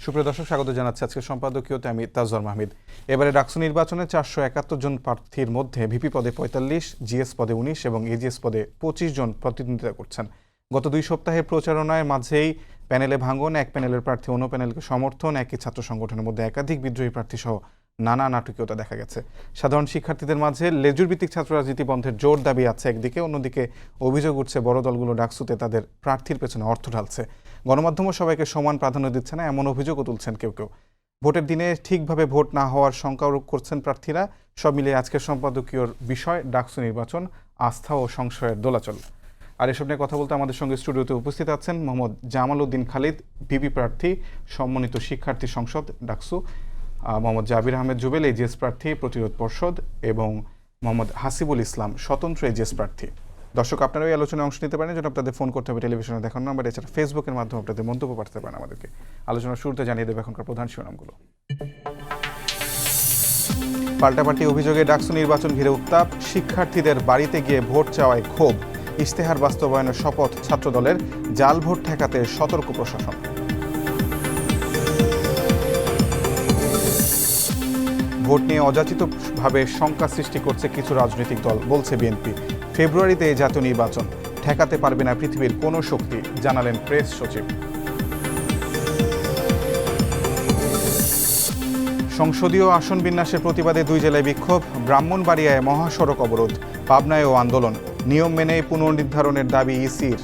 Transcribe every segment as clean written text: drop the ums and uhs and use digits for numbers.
সুপ্রিয় দর্শক, স্বাগত জানাচ্ছি আজকে সম্পাদকীয়তে আমি তাজওয়ার মাহমিদ। এবারে ডাকসু নির্বাচনে 471 জন প্রার্থীর মধ্যে ভিপি পদে 45, জিএস পদে 19 এবং এজিএস পদে 25 জন প্রতিদ্বন্দ্বিতা করছেন। গত 2 সপ্তাহের প্রচারণায় মাঝেই প্যানেলে ভাঙন, এক প্যানেলের প্রার্থী অন্য প্যানেলকে সমর্থন, একই ছাত্র সংগঠনের মধ্যে একাধিক বিদ্রোহী প্রার্থী সহ নানা নাটকীয়তা দেখা গেছে। সাধারণ শিক্ষার্থীদের মাঝে লেজুর ভিত্তিক ছাত্র রাজনীতি বন্ধের জোর দাবি আছে একদিকে, অন্যদিকে অভিযোগ উঠছে বড় দলগুলো ডাকসুতে তাদের প্রার্থীর পেছনে অর্থ ঢালছে। গণমাধ্যমও সবাইকে সমান প্রাধান্য দিচ্ছে না, এমন অভিযোগও তুলছেন কেউ কেউ। ভোটের দিনে ঠিকভাবে ভোট না হওয়ার শঙ্কা করছেন প্রার্থীরা। সব মিলিয়ে আজকের সম্পাদকীয়র বিষয় ডাকসু নির্বাচন, আস্থা ও সংশয়ের দোলাচল। আর এসব নিয়ে কথা বলতে আমাদের সঙ্গে স্টুডিওতে উপস্থিত আছেন মোহাম্মদ জামাল উদ্দিন খালিদ, ভিপি প্রার্থী, সম্মানিত শিক্ষার্থী সংসদ ডাকসু, মোহাম্মদ জাবির আহমেদ জুবেল, এজিএস প্রার্থী, প্রতিরোধ পর্ষদ, এবং মোহাম্মদ হাসিবুল ইসলাম, স্বতন্ত্র এজিএস প্রার্থী। দর্শক, আপনারা এই আলোচনায় অংশ নিতে পারেন, যেন আপনাদের ফোন করতে হবে টেলিভিশনে দেখানো নাম্বার, এছাড়া ফেসবুকের মাধ্যমে আপনাদের মন্তব্য পাঠাতে পারেন আমাদেরকে। আলোচনার শুরুতে জানিয়ে দেবে এখনকার প্রধান শিরোনামগুলো। পাল্টাপাল্টি অভিযোগে ডাকসু নির্বাচন ঘিরে উত্তাপ, শিক্ষার্থীদের বাড়িতে গিয়ে ভোট চাওয়ায় ক্ষোভ, ইশতেহার বাস্তবায়নের শপথ ছাত্রদলের, জাল ভোট ঠেকাতে সতর্ক প্রশাসন। ভোট নিয়ে অযাচিতভাবে শঙ্কা সৃষ্টি করছে কিছু রাজনৈতিক দল, বলছে বিএনপি। ফেব্রুয়ারিতে জাতীয় নির্বাচন ঠেকাতে পারবে না পৃথিবীর কোনো শক্তি, জানালেন প্রেস সচিব। সংসদীয় আসন বিন্যাসের প্রতিবাদে 2 জেলায় বিক্ষোভ, ব্রাহ্মণবাড়িয়ায় মহাসড়ক অবরোধ, পাবনায়ও আন্দোলন, নিয়ম মেনে পুনর্নির্ধারণের দাবি ইসির।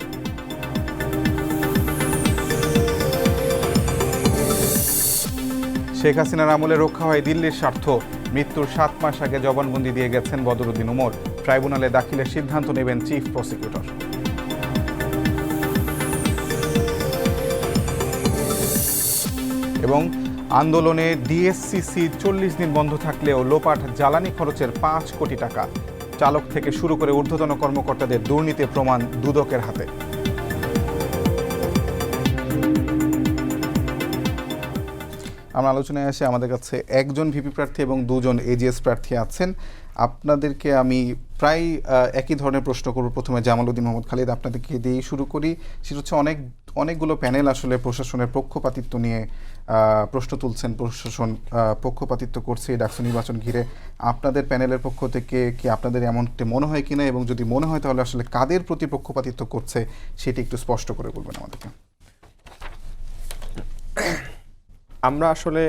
শেখ হাসিনার আমলে রক্ষা হয় দিল্লির স্বার্থ, মৃত্যুর 7 মাস আগে জবানবন্দি দিয়ে গেছেন বদরুদ্দিন উমর, ট্রাইব্যুনালে দাখিলের সিদ্ধান্ত নেবেন চিফ প্রসিকিউটর। এবং আন্দোলনে ডিএসসিসি 40 দিন বন্ধ থাকলেও লোপাট জ্বালানি খরচের 5 কোটি টাকা, চালক থেকে শুরু করে ঊর্ধ্বতন কর্মকর্তাদের দুর্নীতির প্রমাণ দুদকের হাতে। আমরা আলোচনায় আসে, আমাদের কাছে একজন ভিপি প্রার্থী এবং 2 জন এজিএস প্রার্থী আছেন। আপনাদেরকে আমি প্রায় একই ধরনের প্রশ্ন করব। প্রথমে জামাল উদ্দিন মোহাম্মদ খালিদ, আপনাদেরকে দিয়েই শুরু করি। সেটা হচ্ছে অনেকগুলো প্যানেল আসলে প্রশাসনের পক্ষপাতিত্ব নিয়ে প্রশ্ন তুলছেন, প্রশাসন পক্ষপাতিত্ব করছে ডাকসু নির্বাচন ঘিরে। আপনাদের প্যানেলের পক্ষ থেকে কি আপনাদের এমনটি মনে হয় কিনা, এবং যদি মনে হয় তাহলে আসলে কাদের প্রতি পক্ষপাতিত্ব করছে সেটি একটু স্পষ্ট করে বলবেন আমাদেরকে। আমরা আসলে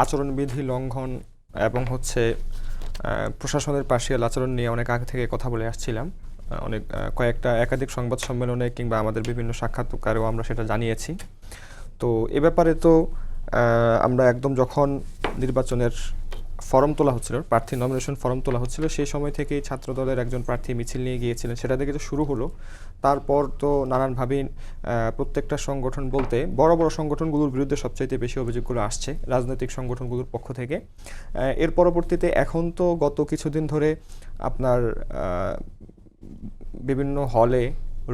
আচরণবিধি লঙ্ঘন এবং প্রশাসনের পার্শিয়াল আচরণ নিয়ে অনেক আগে থেকে কথা বলে আসছিলাম। একাধিক সংবাদ সম্মেলনে কিংবা আমাদের বিভিন্ন সাক্ষাৎকারেও আমরা সেটা জানিয়েছি। তো এ ব্যাপারে তো আমরা একদম যখন নির্বাচনের ফর্ম তোলা হচ্ছিল, প্রার্থী নমিনেশন ফর্ম তোলা হচ্ছিল, সেই সময় থেকেই ছাত্রদলের একজন প্রার্থী মিছিল নিয়ে গিয়েছিলেন, সেটা থেকে তো শুরু হলো। তারপর তো নানানভাবেই প্রত্যেকটা সংগঠন বলতে বড় বড় সংগঠনগুলোর বিরুদ্ধে সবচাইতে বেশি অভিযোগগুলো আসছে রাজনৈতিক সংগঠনগুলোর পক্ষ থেকে। এর পরবর্তীতে এখন তো গত কিছুদিন ধরে আপনার বিভিন্ন হলে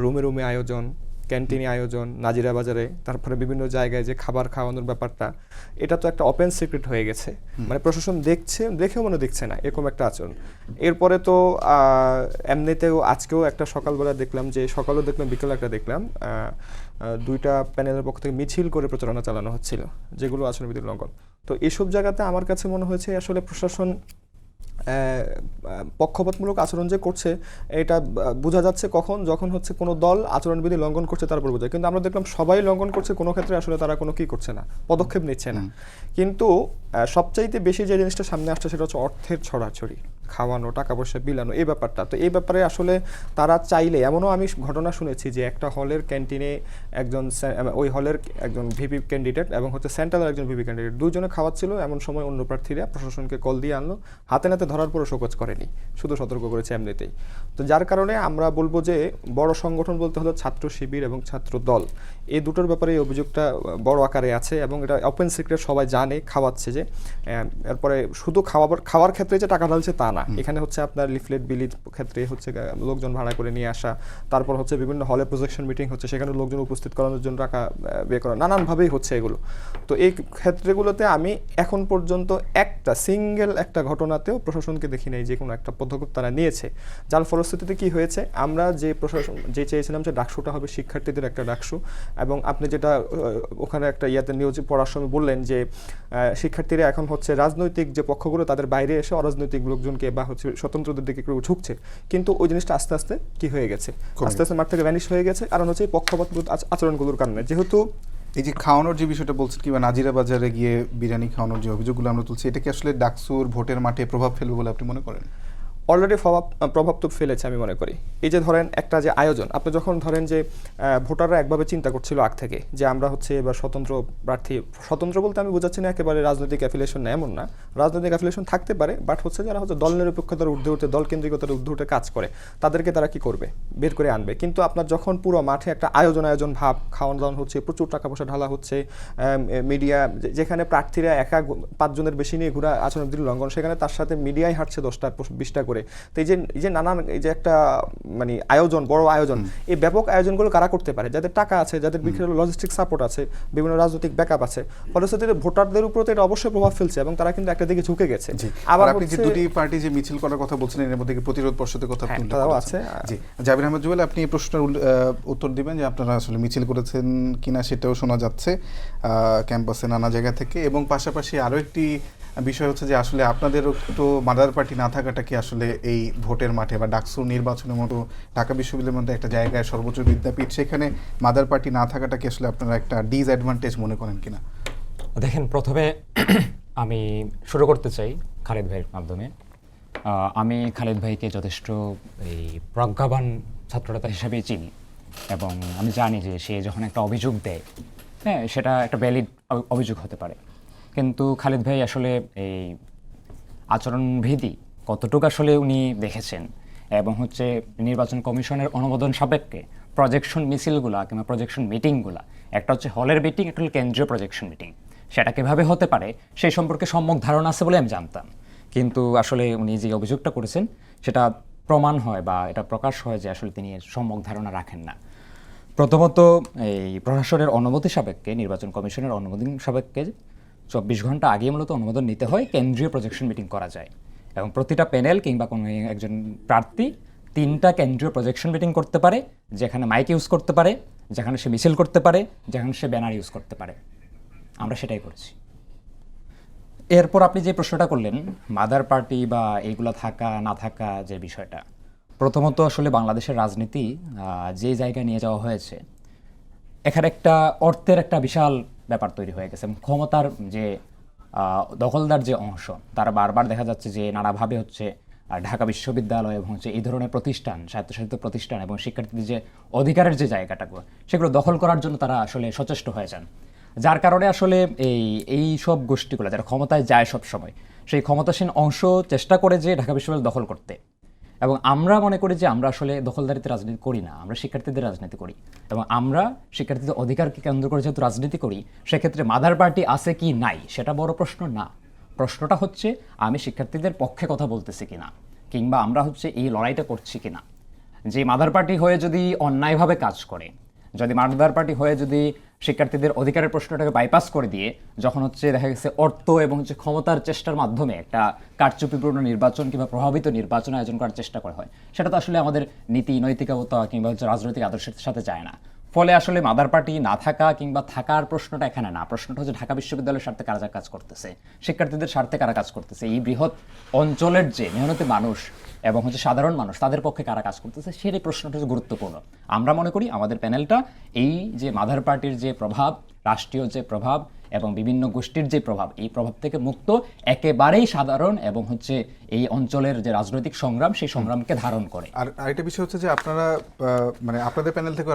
রুমে রুমে আয়োজন, ক্যান্টিনে আয়োজন, নাজিরা বাজারে, তারপরে বিভিন্ন জায়গায় যে খাবার খাওয়ানোর ব্যাপারটা, এটা তো একটা ওপেন সিক্রেট হয়ে গেছে। মানে প্রশাসন দেখেও মনে দেখছে না, এরকম একটা আচরণ। এরপরে তো এমনিতেও আজকেও একটা সকালবেলা দেখলাম, যে সকালেও দেখলাম, বিকেলে একটা দেখলাম, 2টা প্যানেলের পক্ষ থেকে মিছিল করে প্রচারণা চালানো হচ্ছিল, যেগুলো আচরণবিধি লঙ্ঘন। তো এসব জায়গাতে আমার কাছে মনে হয়েছে আসলে প্রশাসন পক্ষপাতমূলক আচরণ যে করছে, এটা বোঝা যাচ্ছে যখন কোনো দল আচরণবিধি লঙ্ঘন করছে তারপর বোঝা। কিন্তু আমরা দেখলাম সবাই লঙ্ঘন করছে, কোনো ক্ষেত্রে আসলে তারা কোনো কি করছে না, পদক্ষেপ নিচ্ছে না। কিন্তু সবচাইতে বেশি যে জিনিসটা সামনে আসছে সেটা হচ্ছে অর্থের ছড়াছড়ি, খাওয়ানো, টাকা পয়সা বিলানো, এই ব্যাপারটা। তো এই ব্যাপারে আসলে তারা চাইলে, এমনও আমি ঘটনা শুনেছি যে একটা হলের ক্যান্টিনে ওই হলের একজন ভিপি ক্যান্ডিডেট এবং সেন্ট্রালের একজন ভিপি ক্যান্ডিডেট, 2 জনে খাওয়াচ্ছিল। এমন সময় অন্য প্রার্থীরা প্রশাসনকে কল দিয়ে আনলো, হাতে নাতে ধরার পরও শোকজ করেনি, শুধু সতর্ক করেছে এমনিতেই। তো যার কারণে আমরা বলবো যে বড় সংগঠন বলতে হলো ছাত্র শিবির এবং ছাত্র দল, এই দুটোর ব্যাপারে এই অভিযোগটা বড় আকারে আছে এবং এটা ওপেন সিক্রেট, সবাই জানে খাওয়াচ্ছে যে। এরপরে শুধু খাওয়ার ক্ষেত্রে যে টাকা ঢালছে তা না। এখানে হচ্ছে আপনার লিফলেট বিলির ক্ষেত্রে হচ্ছে লোকজন ভাড়া করে নিয়ে আসা, তারপর হচ্ছে বিভিন্ন হলে প্রজেকশন মিটিং হচ্ছে, সেখানে লোকজন উপস্থিত করানোর জন্য টাকা ব্যয় করা, নানানভাবেই হচ্ছে এগুলো। তো এই ক্ষেত্রগুলোতে আমি এখন পর্যন্ত সিঙ্গেল একটা ঘটনাতেও প্রশাসনকে দেখি নাই যে কোনো একটা পদক্ষেপ তারা নিয়েছে। যার ফলশ্রুতিতে কি হয়েছে, আমরা যে চেয়েছিলাম যে ডাকসুটা হবে শিক্ষার্থীদের একটা ডাকসু, এবং আপনি যেটা ওখানে একটা ইয়াতে নিউজে পড়ার সময় বললেন যে শিক্ষার্থীরা এখন হচ্ছে রাজনৈতিক যে পক্ষগুলো তাদের বাইরে এসে অরাজনৈতিক লোকজনকে বা হচ্ছে স্বতন্ত্রদের দিকে একটু ঝুঁকছে, কিন্তু ওই জিনিসটা আস্তে আস্তে কি হয়ে গেছে, আস্তে আস্তে মাঠ থেকে ভ্যানিশ হয়ে গেছে। কারণ হচ্ছে এই পক্ষপাত আচরণগুলোর কারণে। যেহেতু এই যে খাওয়ানোর যে বিষয়টা বলছেন, কিংবা নাজিরা বাজারে গিয়ে বিরিয়ানি খাওয়ানোর যে অভিযোগগুলো আমরা তুলছি, এটা কি আসলে ডাকসুর ভোটের মাঠে প্রভাব ফেলবে বলে আপনি মনে করেন? অলরেডি প্রভাব তো ফেলেছে আমি মনে করি। এই যে ধরেন একটা যে আয়োজন, আপনি যখন ধরেন যে ভোটাররা একভাবে চিন্তা করছিল আগ থেকে যে আমরা হচ্ছে এবার স্বতন্ত্র প্রার্থী, স্বতন্ত্র বলতে আমি বোঝাচ্ছি না একেবারে রাজনৈতিক অ্যাফিলিয়েশন না, এমন না, রাজনৈতিক অ্যাফিলিয়েশন থাকতে পারে, বাট হচ্ছে যারা হচ্ছে দল নিরপেক্ষতার ঊর্ধ্বে উঠে, দল কেন্দ্রিকতার ঊর্ধ্বে উঠে কাজ করে, তাদেরকে তারা কি করবে, বের করে আনবে। কিন্তু আপনার যখন পুরো মাঠে একটা আয়োজন ভাব, খাওয়ান দাওয়ান হচ্ছে, প্রচুর টাকা পয়সা ঢালা হচ্ছে, মিডিয়া যেখানে প্রার্থীরা একা 5 জনের বেশি নিয়ে ঘোরা আচরণবিধি লঙ্ঘন, সেখানে তার সাথে মিডিয়ায় হাঁটছে 10টা 20টা করে। তো এই যে নানান এই যে একটা মানে আয়োজন, বড় আয়োজন, এই ব্যাপক আয়োজনগুলো কারা করতে পারে? যাদের টাকা আছে, যাদের বিভিন্ন লজিস্টিক সাপোর্ট আছে, বিভিন্ন রাজনৈতিক ব্যাকআপ আছে। ফলশ্রুতিতে ভোটারদের উপর তো এটা অবশ্যই প্রভাব ফেলছে, এবং তারা কিন্তু একটা দিকে ঝুঁকে গেছে। আবার আপনি যে দুটি পার্টি যে মিছিল করার কথা বলছেন, এর মধ্যে প্রতিরোধ পর্ষদের কথা আছে। জি, জাবির আহমেদ জুয়েল, আপনি এই প্রশ্নের উত্তর দিবেন যে আপনারা আসলে মিছিল করেছেন কিনা, সেটাও শোনা যাচ্ছে ক্যাম্পাসে নানা জায়গা থেকে। এবং পাশাপাশি আরও একটি বিষয় হচ্ছে যে আসলে আপনাদেরও তো মাদার পার্টি না থাকাটা কি আসলে এই ভোটের মাঠে বা ডাকসু নির্বাচনের মতো ঢাকা বিশ্ববিদ্যালয়ের মধ্যে একটা জায়গায়, সর্বোচ্চ বিদ্যাপীঠ, সেখানে মাদার পার্টি না থাকাটা কি আসলে আপনারা একটা ডিসঅ্যাডভান্টেজ মনে করেন কিনা? দেখেন, প্রথমে আমি শুরু করতে চাই খালেদ ভাইয়ের মাধ্যমে। আমি খালেদ ভাইকে যথেষ্ট এই প্রজ্ঞাবান ছাত্রনেতা হিসাবেই চিনি, এবং আমি জানি যে সে যখন একটা অভিযোগ দেয়, হ্যাঁ, সেটা একটা ভ্যালিড অভিযোগ হতে পারে। কিন্তু খালেদ ভাই আসলে এই আচরণবিধি কতটুকু আসলে উনি দেখেছেন, এবং হচ্ছে নির্বাচন কমিশনের অনুমোদন সাপেক্ষে প্রজেকশন মিছিলগুলা কিংবা প্রজেকশন মিটিংগুলা, একটা হচ্ছে হলের মিটিং, একটা হল কেন্দ্রীয় প্রজেকশন মিটিং, সেটা কীভাবে হতে পারে সেই সম্পর্কে সম্যক ধারণা আছে বলে আমি জানতাম। কিন্তু আসলে উনি যে অভিযোগটা করেছেন সেটা প্রমাণ হয় বা এটা প্রকাশ হয় যে আসলে তিনি সম্যক ধারণা রাখেন না। প্রথমত, এই প্রশাসনের অনুমতি সাপেক্ষে, নির্বাচন কমিশনের অনুমোদন সাপেক্ষে 24 ঘন্টা আগে মূলত অনুমোদন নিতে হয়, কেন্দ্রীয় প্রজেকশন মিটিং করা যায়। এবং প্রতিটা প্যানেল কিংবা কোনো একজন প্রার্থী 3টা কেন্দ্রীয় প্রজেকশন মিটিং করতে পারে, যেখানে মাইক ইউজ করতে পারে, যেখানে সে মিছিল করতে পারে, যেখানে সে ব্যানার ইউজ করতে পারে। আমরা সেটাই করেছি। এরপর আপনি যে প্রশ্নটা করলেন মাদার পার্টি বা এইগুলো থাকা না থাকা যে বিষয়টা, প্রথমত আসলে বাংলাদেশের রাজনীতি যে জায়গায় নিয়ে যাওয়া হয়েছে, এখানে একটা অর্থের একটা বিশাল ব্যাপার তৈরি হয়ে গেছে। ক্ষমতার যে দখলদার যে অংশ, তারা বারবার দেখা যাচ্ছে যে নানাভাবে হচ্ছে ঢাকা বিশ্ববিদ্যালয় এবং হচ্ছে এই ধরনের প্রতিষ্ঠান, স্বায়ত্তশাসিত প্রতিষ্ঠান এবং শিক্ষার্থীদের যে অধিকারের যে জায়গাটাগুলো, সেগুলো দখল করার জন্য তারা আসলে সচেষ্ট হয়ে যান। যার কারণে আসলে এই সব গোষ্ঠীগুলো যারা ক্ষমতায় যায় সব সময়, সেই ক্ষমতাসীন অংশ চেষ্টা করে যে ঢাকা বিশ্ববিদ্যালয় দখল করতে। এবং আমরা মনে করি যে আমরা আসলে দখলদারিতে রাজনীতি করি না, আমরা শিক্ষার্থীদের রাজনীতি করি। এবং আমরা শিক্ষার্থীদের অধিকারকে কেন্দ্র করে যেহেতু রাজনীতি করি, সেক্ষেত্রে মাদার পার্টি আছে কি নাই সেটা বড় প্রশ্ন না। প্রশ্নটা হচ্ছে আমি শিক্ষার্থীদের পক্ষে কথা বলতেছি কিনা, কিংবা আমরা হচ্ছে এই লড়াইটা করছি কিনা। যে মাদার পার্টি হয়ে যদি অন্যায়ভাবে কাজ করে, যদি মাদার পার্টি হয়ে যদি শিক্ষার্থীদের অধিকারের প্রশ্নটাকে বাইপাস করে দিয়ে যখন হচ্ছে দেখা গেছে অর্থ এবং হচ্ছে ক্ষমতার চেষ্টার মাধ্যমে একটা কারচুপিপূর্ণ নির্বাচন কিংবা প্রভাবিত নির্বাচন আয়োজন করার চেষ্টা করা হয়, সেটা তো আসলে আমাদের নীতি নৈতিকতা কিংবা হচ্ছে রাজনৈতিক আদর্শের সাথে যায় না। ফলে আসলে মাদার পার্টি না থাকা কিংবা থাকার প্রশ্নটা এখানে না, প্রশ্নটা হচ্ছে ঢাকা বিশ্ববিদ্যালয়ের স্বার্থে কারা কাজ করতেছে, শিক্ষার্থীদের স্বার্থে কারা কাজ করতেছে, এই বৃহৎ অঞ্চলের যে মেহনতি মানুষ এবং হচ্ছে সাধারণ মানুষ, তাদের পক্ষে কারা কাজ করতেছে, সেই প্রশ্নটা হচ্ছে গুরুত্বপূর্ণ। আমরা মনে করি আমাদের প্যানেলটা এই যে মাদার পার্টির যে প্রভাব, রাষ্ট্রীয় যে প্রভাব এবং বিভিন্ন গোষ্ঠীর যে প্রভাব, এই প্রভাব থেকে মুক্ত, একেবারেই সাধারণ এবং হচ্ছে এই অঞ্চলের যে রাজনৈতিক সংগ্রাম, সেই সংগ্রামকে ধারণ করে। আর আরেকটা বিষয় হচ্ছে যে আপনারা মানে আপনাদের প্যানেল থেকে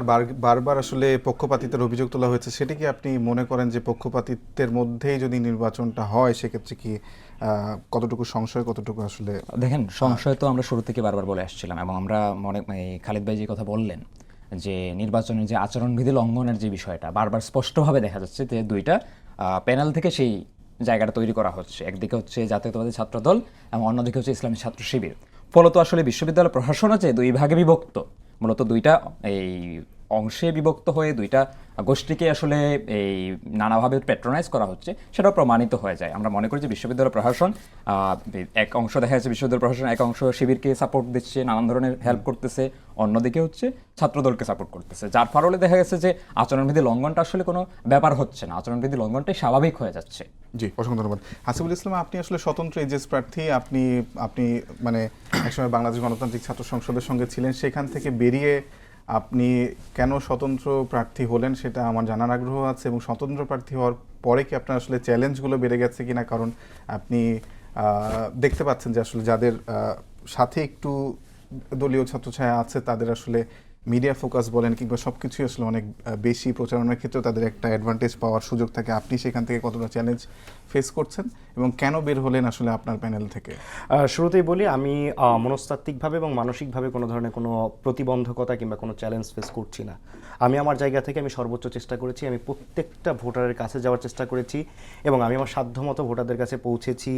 বারবার আসলে পক্ষপাতিত্বের অভিযোগ তোলা হয়েছে, সেটা কি আপনি মনে করেন যে পক্ষপাতিত্বের মধ্যেই যদি নির্বাচনটা হয়, সেক্ষেত্রে কি কতটুকু সংশয়, কতটুকু আসলে? দেখেন, সংশয় তো আমরা শুরু থেকে বারবার বলে আসছিলাম, এবং আমরা খালেদ ভাই যে কথা বললেন যে নির্বাচনের যে আচরণবিধি লঙ্ঘনের যে বিষয়টা বারবার স্পষ্টভাবে দেখা যাচ্ছে যে 2টা প্যানেল থেকে সেই জায়গাটা তৈরি করা হচ্ছে। একদিকে হচ্ছে জাতীয়তাবাদী ছাত্রদল এবং অন্যদিকে হচ্ছে ইসলামী ছাত্র শিবির। ফলত আসলে বিশ্ববিদ্যালয় প্রশাসন আছে দুই ভাগে বিভক্ত, মূলত দুইটা এই অংশে বিভক্ত হয়ে দুইটা গোষ্ঠীকে আসলে এই নানাভাবে প্যাট্রোনাইজ করা হচ্ছে, সেটাও প্রমাণিত হয়ে যায়। আমরা মনে করি যে বিশ্ববিদ্যালয় প্রশাসন এক অংশ দেখা যাচ্ছে বিশ্ববিদ্যালয় প্রশাসন এক অংশ শিবিরকে সাপোর্ট দিচ্ছে, নানান ধরনের হেল্প করতেছে, অন্যদিকে হচ্ছে ছাত্রদলকে সাপোর্ট করতেছে, যার ফলে দেখা গেছে যে আচরণবিধি লঙ্ঘনটা আসলে কোনো ব্যাপার হচ্ছে না, আচরণবিধি লঙ্ঘনটাই স্বাভাবিক হয়ে যাচ্ছে। জি, অসংখ্য ধন্যবাদ। হাসিবুল ইসলাম, আপনি আসলে স্বতন্ত্র এজেস প্রার্থী, আপনি আপনি মানে একসময় বাংলাদেশ গণতান্ত্রিক ছাত্র সংসদের সঙ্গে ছিলেন, সেখান থেকে বেরিয়ে আপনি কেন স্বতন্ত্র প্রার্থী হলেন সেটা আমার জানার আগ্রহ আছে, এবং স্বতন্ত্র প্রার্থী হওয়ার পরে কি আপনার আসলে চ্যালেঞ্জগুলো বেড়ে গেছে কিনা, কারণ আপনি দেখতে পাচ্ছেন যে আসলে যাদের সাথে একটু দলীয় ছত্রছায়া আছে তাদের আসলে মিডিয়া ফোকাস বলেন কিংবা সব কিছুই আসলে অনেক বেশি প্রচারণার ক্ষেত্রে তাদের একটা অ্যাডভান্টেজ পাওয়ার সুযোগ থাকে। আপনি সেখান থেকে কতটা চ্যালেঞ্জ ফেস করছেন এবং কেন বের হলেন আসলে আপনার প্যানেল থেকে? শুরুতেই বলি, আমি মনস্তাত্ত্বিকভাবে এবং মানসিকভাবে কোনো ধরনের কোনো প্রতিবন্ধকতা কিংবা কোনো চ্যালেঞ্জ ফেস করছি না। আমি আমার জায়গা থেকে আমি সর্বোচ্চ চেষ্টা করেছি, আমি প্রত্যেকটা ভোটারের কাছে যাওয়ার চেষ্টা করেছি এবং আমি আমার সাধ্যমতো ভোটারদের কাছে পৌঁছেছি,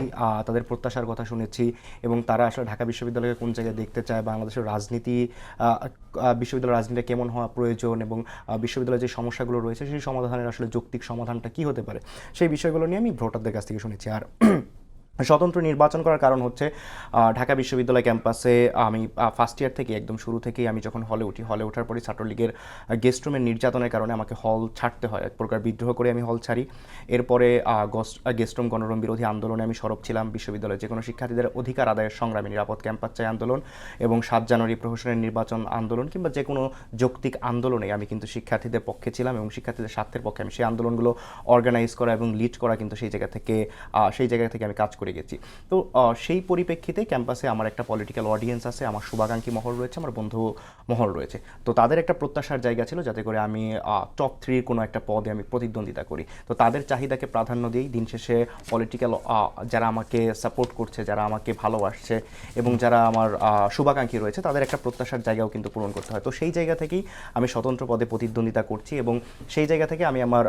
তাদের প্রত্যাশার কথা শুনেছি এবং তারা আসলে ঢাকা বিশ্ববিদ্যালয়কে কোন জায়গায় দেখতে চায়, বাংলাদেশের রাজনীতি, বিশ্ববিদ্যালয়ের রাজনীতিটা কেমন হওয়া প্রয়োজন এবং বিশ্ববিদ্যালয়ের যে সমস্যাগুলো রয়েছে সেই সমাধানের আসলে যৌক্তিক সমাধানটা কী হতে পারে, সেই বিষয়গুলো নিয়ে আমি ভোটারদের কাছ থেকে শুনেছি। আর স্বতন্ত্র নির্বাচন করার কারণ হচ্ছে ঢাকা বিশ্ববিদ্যালয় ক্যাম্পাসে আমি ফার্স্ট ইয়ার থেকে একদম শুরু থেকেই আমি যখন হলে উঠি, হলে ওঠার পরে ছাত্রলীগের গেস্ট রুমের নির্যাতনের কারণে আমাকে হল ছাড়তে হয়, এক প্রকার বিদ্রোহ করে আমি হল ছাড়ি। এরপরে গেস্ট রুম গণরুম বিরোধী আন্দোলনে আমি সরব ছিলাম, বিশ্ববিদ্যালয়ের যে কোনো শিক্ষার্থীদের অধিকার আদায়ের সংগ্রামী নিরাপদ ক্যাম্পাস চাই আন্দোলন এবং 7 জানুয়ারি প্রহসনের নির্বাচন আন্দোলন কিংবা যে কোনো যৌক্তিক আন্দোলনে আমি কিন্তু শিক্ষার্থীদের পক্ষে ছিলাম এবং শিক্ষার্থীদের স্বার্থের পক্ষে আমি সেই আন্দোলনগুলো অর্গানাইজ করা এবং লিড করা কিন্তু সেই জায়গা থেকে আমি কাজ করে গেছি। তো সেই পরিপ্রেক্ষিতে ক্যাম্পাসে আমার একটা পলিটিক্যাল অডিয়েন্স আছে, আমার শুভাকাঙ্ক্ষী মহল রয়েছে, আমার বন্ধু মহল রয়েছে। তো তাদের একটা প্রত্যাশার জায়গা ছিল যাতে করে আমি টপ 3 কোনো একটা পদে আমি প্রতিদ্বন্দ্বিতা করি। তো তাদের চাহিদাকে প্রাধান্য দিয়েই দিন শেষে পলিটিক্যাল যারা আমাকে সাপোর্ট করছে, যারা আমাকে ভালোবাসছে এবং যারা আমার শুভাকাঙ্ক্ষী রয়েছে তাদের একটা প্রত্যাশার জায়গাও কিন্তু পূরণ করতে হয়। তো সেই জায়গা থেকেই আমি স্বতন্ত্র পদে প্রতিদ্বন্দ্বিতা করছি এবং সেই জায়গা থেকে আমি আমার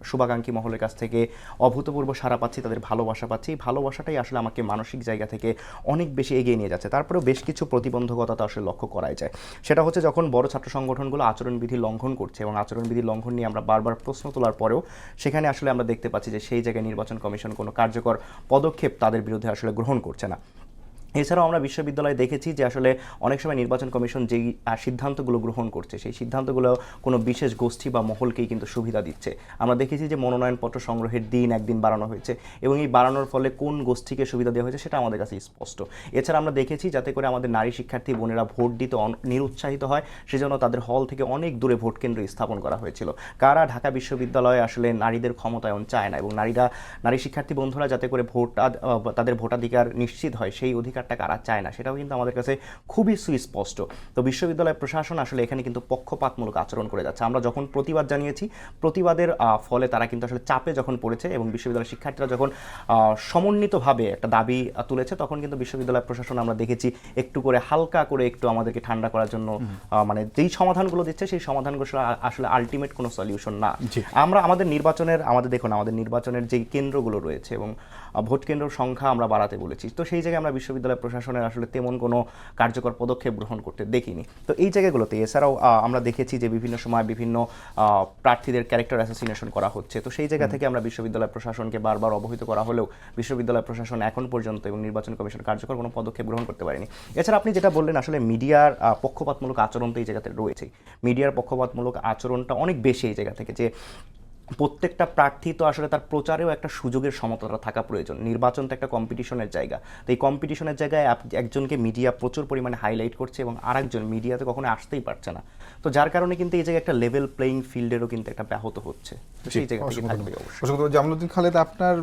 শুভাকাঙ্ক্ষী মহলের কাছ থেকে অভূতপূর্ব সাড়া পাচ্ছি, তাদের ভালোবাসা পাচ্ছি। ভালোবাসাটাই আসলে আমাকে মানসিক জায়গা থেকে অনেক বেশি এগিয়ে নিয়ে যাচ্ছে। তারপরেও বেশ কিছু প্রতিবন্ধকতা তো আসলে লক্ষ্য করাই যায়। সেটা হচ্ছে যখন বড় ছাত্র সংগঠনগুলো আচরণবিধি লঙ্ঘন করছে এবং আচরণবিধি লঙ্ঘন নিয়ে আমরা বারবার প্রশ্ন তোলার পরেও সেখানে আসলে আমরা দেখতে পাচ্ছি যে সেই জায়গায় নির্বাচন কমিশন কোনো কার্যকর পদক্ষেপ তাদের বিরুদ্ধে আসলে গ্রহণ করছে না। এছাড়াও আমরা বিশ্ববিদ্যালয়ে দেখেছি যে আসলে অনেক সময় নির্বাচন কমিশন যেই সিদ্ধান্তগুলো গ্রহণ করছে সেই সিদ্ধান্তগুলো কোনো বিশেষ গোষ্ঠী বা মহলকেই কিন্তু সুবিধা দিচ্ছে। আমরা দেখেছি যে মনোনয়নপত্র সংগ্রহের দিন একদিন বাড়ানো হয়েছে এবং এই বাড়ানোর ফলে কোন গোষ্ঠীকে সুবিধা দেওয়া হয়েছে সেটা আমাদের কাছে স্পষ্ট। এছাড়া আমরা দেখেছি যাতে করে আমাদের নারী শিক্ষার্থী বোনেরা ভোট দিতে নিরুৎসাহিত হয় সেজন্য তাদের হল থেকে অনেক দূরে ভোট কেন্দ্র স্থাপন করা হয়েছিল। কারা ঢাকা বিশ্ববিদ্যালয়ে আসলে নারীদের ক্ষমতায়ন চায় না এবং নারী শিক্ষার্থী বন্ধুরা যাতে করে তাদের ভোটাধিকার নিশ্চিত হয় সেই অধিকার কারা চায় না সেটাও কিন্তু আমাদের কাছে খুবই সুস্পষ্ট। তো বিশ্ববিদ্যালয় প্রশাসন আসলে এখানে কিন্তু পক্ষপাতমূলক আচরণ করে যাচ্ছে। আমরা যখন প্রতিবাদ জানিয়েছি, প্রতিবাদের ফলে তারা কিন্তু আসলে চাপে যখন পড়েছে এবং বিশ্ববিদ্যালয়ের শিক্ষার্থীরা যখন সমন্বিতভাবে একটা দাবি তুলেছে তখন কিন্তু বিশ্ববিদ্যালয় প্রশাসন আমরা দেখেছি একটু করে হালকা করে একটু আমাদেরকে ঠান্ডা করার জন্য মানে যেই সমাধানগুলো দিচ্ছে সেই সমাধানগুলো আসলে আলটিমেট কোনো সলিউশন না। আমাদের নির্বাচনের যেই কেন্দ্রগুলো রয়েছে এবং ভোট কেন্দ্রের সংখ্যা আমরা বাড়াতে বলেছি, তো সেই জায়গায় আমরা বিশ্ববিদ্যালয় প্রশাসনের আসলে তেমন কোনো কার্যকর পদক্ষেপ গ্রহণ করতে দেখিনি। তো এই জায়গাগুলোতে এছাড়াও আমরা দেখেছি যে বিভিন্ন সময় বিভিন্ন প্রার্থীদের ক্যারেক্টার অ্যাসাসিনেশন করা হচ্ছে। তো সেই জায়গা থেকে আমরা বিশ্ববিদ্যালয় প্রশাসনকে বারবার অবহিত করা হলেও বিশ্ববিদ্যালয় প্রশাসন এখন পর্যন্ত এবং নির্বাচন কমিশন কার্যকর কোনো পদক্ষেপ গ্রহণ করতে পারেনি। এছাড়া আপনি যেটা বললেন আসলে মিডিয়ার পক্ষপাতমূলক আচরণ তো এই জায়গাতে রয়েছেই। মিডিয়ার পক্ষপাতমূলক আচরণটা অনেক বেশি এই জায়গা থেকে, যে প্রত্যেকটা প্রার্থী তো আসলে তার প্রচারেও একটা সুযোগের সমতা থাকা প্রয়োজন। নির্বাচন তো একটা কম্পিটিশনের জায়গা, তো এই কম্পিটিশনের জায়গায় একজনকে মিডিয়া প্রচুর পরিমাণে হাইলাইট করছে এবং আরেকজন মিডিয়াতে কখনো আসতেই পারছে না। তো যার কারণে কিন্তু এই জায়গায় একটা লেভেল প্লেইং ফিল্ডেরও কিন্তু একটা ব্যাহত হচ্ছে। তো সেই জায়গা থেকে থাকবে অবশ্যই। জামালউদ্দিন খালেদ, আপনার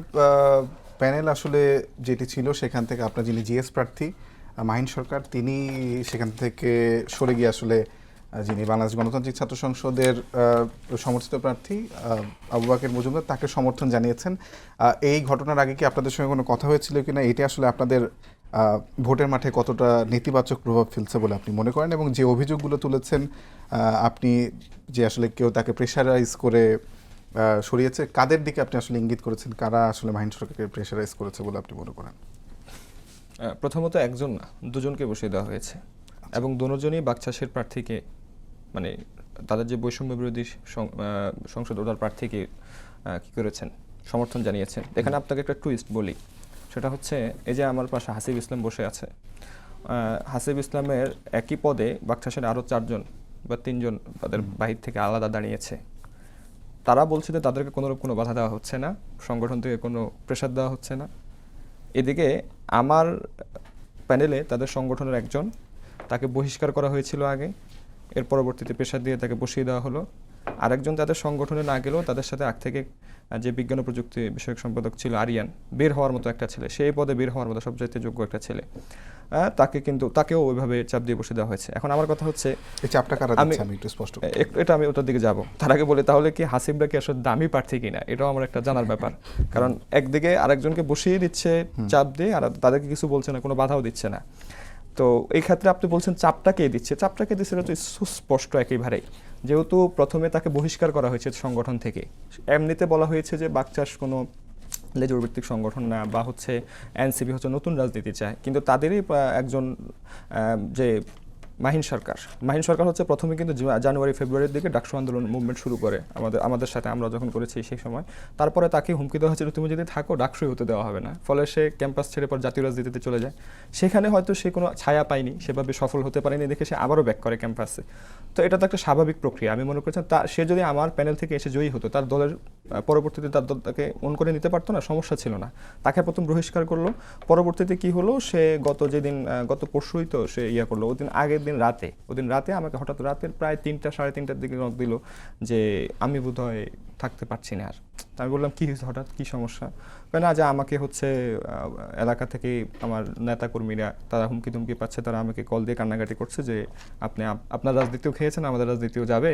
প্যানেল আসলে যেটি ছিল সেখান থেকে আপনার যিনি জিএস প্রার্থী মাহিন সরকার তিনি সেখান থেকে সরে গিয়ে আসলে যিনি বাংলাদেশ গণতান্ত্রিক ছাত্র সংসদের সমর্থিত প্রার্থী আবু বাকের মজুমদার তাকে সমর্থন জানিয়েছেন। এই ঘটনার আগে কি আপনাদের সঙ্গে কোনো কথা হয়েছিল কিনা, এটা আসলে আপনাদের ভোটের মাঠে কতটা নেতিবাচক প্রভাব ফেলছে বলে আপনি মনে করেন, এবং যে অভিযোগগুলো তুলেছেন আপনি যে আসলে কেউ তাকে প্রেশারাইজ করে সরিয়েছে, কাদের দিকে আপনি আসলে ইঙ্গিত করেছেন, কারা আসলে মাহিন সরকারকে প্রেশারাইজ করেছে বলে আপনি মনে করেন? প্রথমত একজন না, দুজনকে বসিয়ে দেওয়া হয়েছে এবং দুজনই বাকচাষের প্রার্থীকে, মানে তাদের যে বৈষম্য বিরোধী সংসদ ওটার প্রার্থীকে কি করেছেন, সমর্থন জানিয়েছেন। এখানে আপনাকে একটা টুইস্ট বলি, সেটা হচ্ছে এই যে আমার পাশে হাসিব ইসলাম বসে আছে, হাসিব ইসলামের একই পদে বাকচাষের আরও 4জন বা 3জন তাদের বাহির থেকে আলাদা দাঁড়িয়েছে। তারা বলছে যে তাদেরকে কোনো বাধা দেওয়া হচ্ছে না, সংগঠন থেকে কোনো প্রেশার দেওয়া হচ্ছে না। এদিকে আমার প্যানেলে তাদের সংগঠনের একজন, তাকে বহিষ্কার করা হয়েছিল আগে, এর পরবর্তীতে প্রেশার দিয়ে তাকে বসিয়ে দেওয়া হলো। আরেকজন তাদের সংগঠনে না গেলেও তাদের সাথে আগ থেকে যে বিজ্ঞান ও প্রযুক্তি বিষয়ক সম্পাদক ছিল আরিয়ান, বের হওয়ার মতো একটা ছেলে, সেই পদে বের হওয়ার মতো সবচাইতে যোগ্য একটা ছেলে, তাকেও ওইভাবে চাপ দিয়ে বসে দেওয়া হয়েছে। এখন আমার কথা হচ্ছে এই চাপটা কারা দিচ্ছে আমি একটু স্পষ্ট করি। এটা আমি ওটার দিকে যাব, তার আগে বলি তাহলে কি হাসিবরা কি আসলে দামি প্রার্থী কিনা, এটাও আমার একটা জানার ব্যাপার। কারণ একদিকে আরেকজনকে বসিয়ে দিচ্ছে চাপ দিয়ে, আর তাদেরকে কিছু বলছে না, কোনো বাধাও দিচ্ছে না। তো এই ক্ষেত্রে আপনি বলছেন চাপটা কে দিচ্ছে, দিচ্ছে এটা তো সুস্পষ্ট একেবারেই। যেহেতু প্রথমে তাকে বহিষ্কার করা হয়েছে সংগঠন থেকে, এমনিতে বলা হয়েছে যে বাকচাষ কোনো লেজুর ভিত্তিক সংগঠন না, বা হচ্ছে এনসিপি হচ্ছে নতুন রাজনীতি চায়, কিন্তু তাদেরই একজন যে মাহিন সরকার হচ্ছে প্রথমে কিন্তু জানুয়ারি ফেব্রুয়ারির দিকে ডাকসু আন্দোলন মুভমেন্ট শুরু করে আমাদের সাথে, আমরা যখন করেছি সেই সময়। তারপরে তাকে হুমকি দেওয়া হয়েছিল তুমি যদি থাকো ডাকসুই হতে দেওয়া হবে না, ফলে সে ক্যাম্পাস ছেড়ে পর জাতীয় রাজনীতিতে চলে যায়। সেখানে হয়তো সে কোনো ছায়া পায়নি, সেভাবে সফল হতে পারেনি দেখে সে আবারও ব্যাক করে ক্যাম্পাসে। তো এটা তো একটা স্বাভাবিক প্রক্রিয়া। আমি মনে করছি সে যদি আমার প্যানেল থেকে এসে জয়ী হতো, তার দলের পরবর্তীতে তার দল তাকে মন করে নিতে পারতো না, সমস্যা ছিল না। তাকে প্রথম বহিষ্কার করলো, পরবর্তীতে কি হলো, সে গত পরশুই তো সে করলো, ওদিন রাতে আমাকে হঠাৎ রাতের প্রায় 3টা সাড়ে 3টার দিকে নক দিল যে আমি বোধহয় থাকতে পারছি না আর। আমি বললাম কি হয়েছে, হঠাৎ কি সমস্যা? না, যে আমাকে হচ্ছে এলাকা থেকে আমার নেতাকর্মীরা তারা হুমকি তুমকি পাচ্ছে, তারা আমাকে কল দিয়ে কান্নাকাটি করছে যে আপনি আপনার রাজনীতিও খেয়েছেন, আমাদের রাজনীতিও যাবে,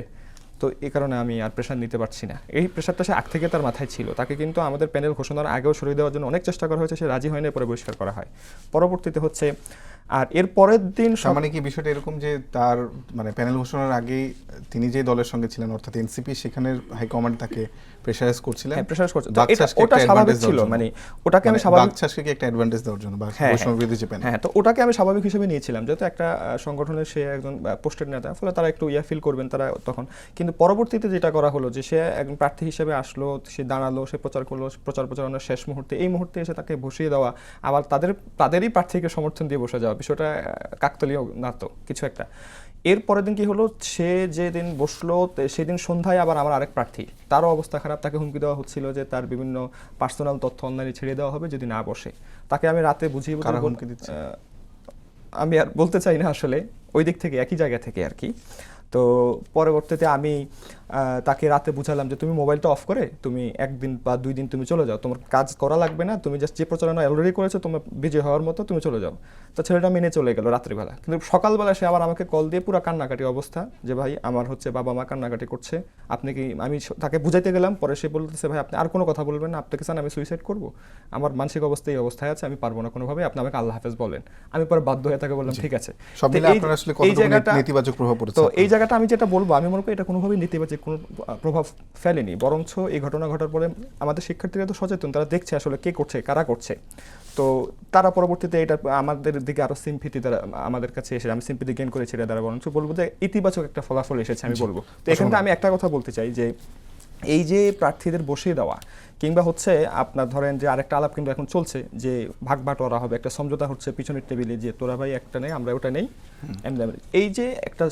তো এই কারণে আমি আর প্রেশার নিতে পারছি না। এই প্রেশারটা সে আগ থেকে তার মাথায় ছিল। তাকে কিন্তু আমাদের প্যানেল ঘোষণার আগেও সরিয়ে দেওয়ার জন্য অনেক চেষ্টা করা হয়েছে, সে রাজি হয়নি, পরে বহিষ্কার করা হয়। পরবর্তীতে হচ্ছে আর এর পরের দিন মানে কি বিষয়টা এরকম যে তার মানে প্যানেল ঘোষণার আগেই তিনি যে দলের সঙ্গে ছিলেন অর্থাৎ এনসিপি, সেখানের হাইকমান্ড তাকে প্রেশারাইজ করছিলেন, প্রেশারাইজ করছে, ওটা স্বাভাবিক ছিল। মানে ওটাকে আমি স্বাভাবিক, বাকচাষকে কি একটা অ্যাডভান্টেজ দেওয়ার জন্য বা বৈষম্য বিরোধী যে প্যানেল, তো ওটাকে আমি স্বাভাবিক হিসেবে নিয়েছিলাম, যেহেতু একটা সংগঠনের সে একজন পোস্টেড নেতা, ফলে তারা একটু ফিল করবেন তারা তখন। কিন্তু পরবর্তীতে যেটা করা হলো যে সে একজন প্রার্থী হিসেবে আসলো, সে দাঁড়ালো, সে প্রচার করলো, প্রচারণার শেষ মুহূর্তে এই মুহূর্তে এসে তাকে বসিয়ে দেওয়া, আবার তাদেরই প্রার্থীকে সমর্থন দিয়ে বসে যাওয়া, বিষয়টা কাকতালীয় না তো কিছু একটা। এর পরের দিন কি হলো, সে যেদিন বসলো সেদিন সন্ধ্যায় আবার আমার আরেক প্রার্থী, তারও অবস্থা খারাপ, তাকে হুমকি দেওয়া হচ্ছিল যে তার বিভিন্ন পার্সোনাল তথ্য অনলাইনে ছেড়ে দেওয়া হবে যদি না বসে। তাকে আমি রাতে বুঝিয়ে হুমকি দিচ্ছে আমি আর বলতে চাই না, আসলে ওই দিক থেকে একই জায়গা থেকে আর কি। তো পরবর্তীতে আমি তাকে রাতে বুঝালাম যে তুমি মোবাইলটা অফ করে তুমি 1 দিন বা 2 দিন তুমি চলে যাও, তোমার কাজ করা লাগবে না, তুমি জাস্ট যে প্রচারণা অলরেডি করেছো তোমার বিজয় হওয়ার মতো তুমি চলে যাও। তো ছেলেটা মেনে চলে গেল রাত্রিবেলা। কিন্তু সকালবেলা সে আবার আমাকে কল দিয়ে পুরো কান্নাকাটি অবস্থা যে ভাই আমার হচ্ছে বাবা মা কান্নাকাটি করছে, আপনি কি, আমি তাকে বুঝাইতে গেলাম, পরে সে বলতেছে ভাই আপনি আর কোনো কথা বলবেন না, আপনাকে চান আমি সুইসাইড করবো, আমার মানসিক অবস্থা এই অবস্থায় আছে, আমি পারবো না কোনোভাবে, আপনি আমাকে আল্লাহ হাফেজ বলেন। আমি পরে বাধ্য হয়ে তাকে বললাম ঠিক আছে। সব মিলে আপনার আসলে কতটুকু নেতিবাচক প্রভাব পড়েছে? তো এই জায়গাটা আমি যেটা বলবো, আমি মনে করি এটা কোনোভাবেই নেতিবাচক কোনো প্রভাব ফেলেনি, বরঞ্চ এই ঘটনা ঘটার পরে আমাদের শিক্ষার্থীরা তো সচেতন, তারা দেখছে আসলে কে করছে, কারা করছে। তো তারা পরবর্তীতে এটা আমাদের দিকে আরো সিম্পিতি তারা আমাদের কাছে এসে, আমি সিম্পিতি গেইন করেছি এটা দ্বারা, বরঞ্চ বলবো যে ইতিবাচক একটা ফলাফল এসেছে আমি বলবো। তো এখানে আমি একটা কথা বলতে চাই যে এই যে প্রার্থীদের বসিয়ে দেওয়া কিংবা হচ্ছে আপনার ধরেন যে আরেকটা আলাপ কিন্তু এখন চলছে যে ভাগ বাটোয়ারা হবে, একটা সমঝোতা হচ্ছে পিছনের টেবিলে যে তোরা ভাই একটা নেই আমরা ওটা নেই, এই যে একটা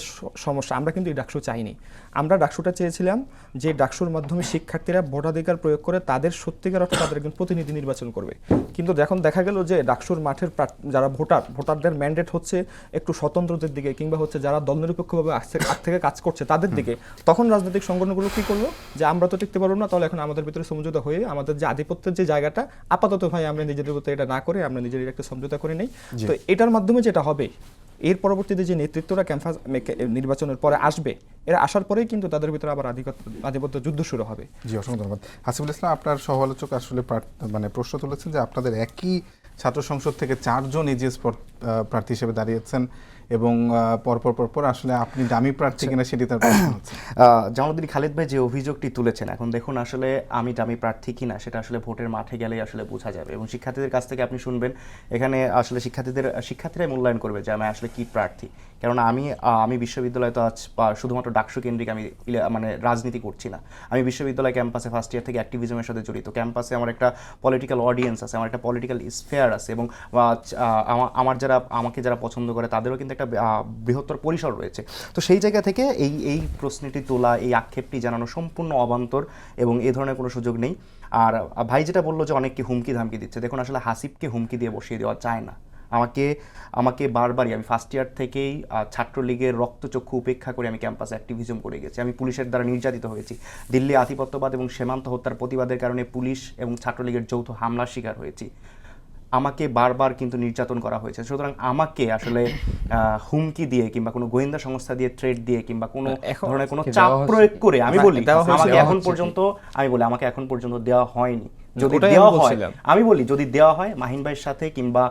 সমস্যা, আমরা কিন্তু এই ডাকসু চাইনি। আমরা ডাকসুটা চেয়েছিলাম যে ডাকসুর মাধ্যমে শিক্ষার্থীরা ভোটাধিকার প্রয়োগ করে তাদের সত্যিকার অর্থে তাদের একজন প্রতিনিধি নির্বাচন করবে। কিন্তু এখন দেখা গেল যে ডাকসুর মাঠের যারা ভোটারদের ম্যান্ডেট হচ্ছে একটু স্বতন্ত্রদের দিকে কিংবা হচ্ছে যারা দলনিরপেক্ষভাবে আগ থেকে কাজ করছে তাদের দিকে, তখন রাজনৈতিক সংগঠনগুলো কি করলো যে আমরা তো টিকতে পারবো না, তাহলে এখন আমাদের ভিতরে সমঝোতা হয়ে আমাদের যে আধিপত্যের যে জায়গাটা আপাতত ভাই আমরা নিজেদের ভিতরে এটা না করে আমরা নিজেদের একটা সমঝোতা করে নেই। তো এটার মাধ্যমে যেটা হবে, এর পরবর্তীতে যে নেতৃত্বরা ক্যাম্পাস নির্বাচনের পরে আসবে, এরা আসার পরেই কিন্তু তাদের ভিতরে আবার আধিপত্য যুদ্ধ শুরু হবে। জি, অসংখ্য ধন্যবাদ। হাসিবুল ইসলাম, আপনার সহ-আলোচক আসলে মানে প্রশ্ন তুলেছেন যে আপনাদের একই ছাত্র সংসদ থেকে 4 জন এজিএস প্রার্থী হিসেবে দাঁড়িয়েছেন এবং পরপর আসলে আপনি দামি প্রার্থী কিনা সেটি তার প্রশ্ন হচ্ছে। জামালউদ্দিন খালিদ ভাই যে অভিযোগটি তুলেছেন, এখন দেখুন আসলে আমি দামি প্রার্থী কিনা সেটা আসলে ভোটের মাঠে গেলেই আসলে বোঝা যাবে, এবং শিক্ষার্থীদের কাছ থেকে আপনি শুনবেন এখানে আসলে শিক্ষার্থীরাই মূল্যায়ন করবে যে আমি আসলে কি প্রার্থী। কেননা আমি বিশ্ববিদ্যালয়ে তো আজ শুধুমাত্র ডাকসু কেন্দ্রিক আমি মানে রাজনীতি করছি না, আমি বিশ্ববিদ্যালয় ক্যাম্পাসে ফার্স্ট ইয়ার থেকে অ্যাক্টিভিজমের সাথে জড়িত। ক্যাম্পাসে আমার একটা পলিটিক্যাল অডিয়েন্স আছে, আমার একটা পলিটিক্যাল স্ফেয়ার আছে, এবং আমাকে যারা পছন্দ করে তাদেরও কিন্তু একটা বৃহত্তর পরিসর রয়েছে। তো সেই জায়গা থেকে এই প্রশ্নটি তোলা, এই আক্ষেপটি জানানো সম্পূর্ণ অবান্তর, এবং এই ধরনের কোনো সুযোগ নেই। আর ভাই যেটা বললো যে অনেককে হুমকি ধামকি দিচ্ছে, দেখুন আসলে হাসিবকে হুমকি দিয়ে বসিয়ে দেওয়া যায় না। আমাকে বারবারই, আমি ফার্স্ট ইয়ার থেকেই ছাত্রলীগের রক্তচক্ষু উপেক্ষা করে আমি ক্যাম্পাসে অ্যাক্টিভিজম করে গেছি, আমি পুলিশের দ্বারা নির্যাতিত হয়েছি, দিল্লি আধিপত্যবাদ এবং সীমান্ত হত্যার প্রতিবাদের কারণে পুলিশ এবং ছাত্রলীগের যৌথ হামলার শিকার হয়েছি, আমাকে বারবার কিন্তু নির্যাতন করা হয়েছে। সুতরাং আমাকে আসলে হুমকি দিয়ে কিংবা কোনো গোয়েন্দা সংস্থা দিয়ে থ্রেট দিয়ে কিংবা কোনো ধরনের কোনো চাপ প্রয়োগ করে আমাকে এখন পর্যন্ত দেওয়া হয়নি। যদি দেওয়া হয়, আমি বলি যদি দেওয়া হয় মাহিন ভাইয়ের সাথে কিংবা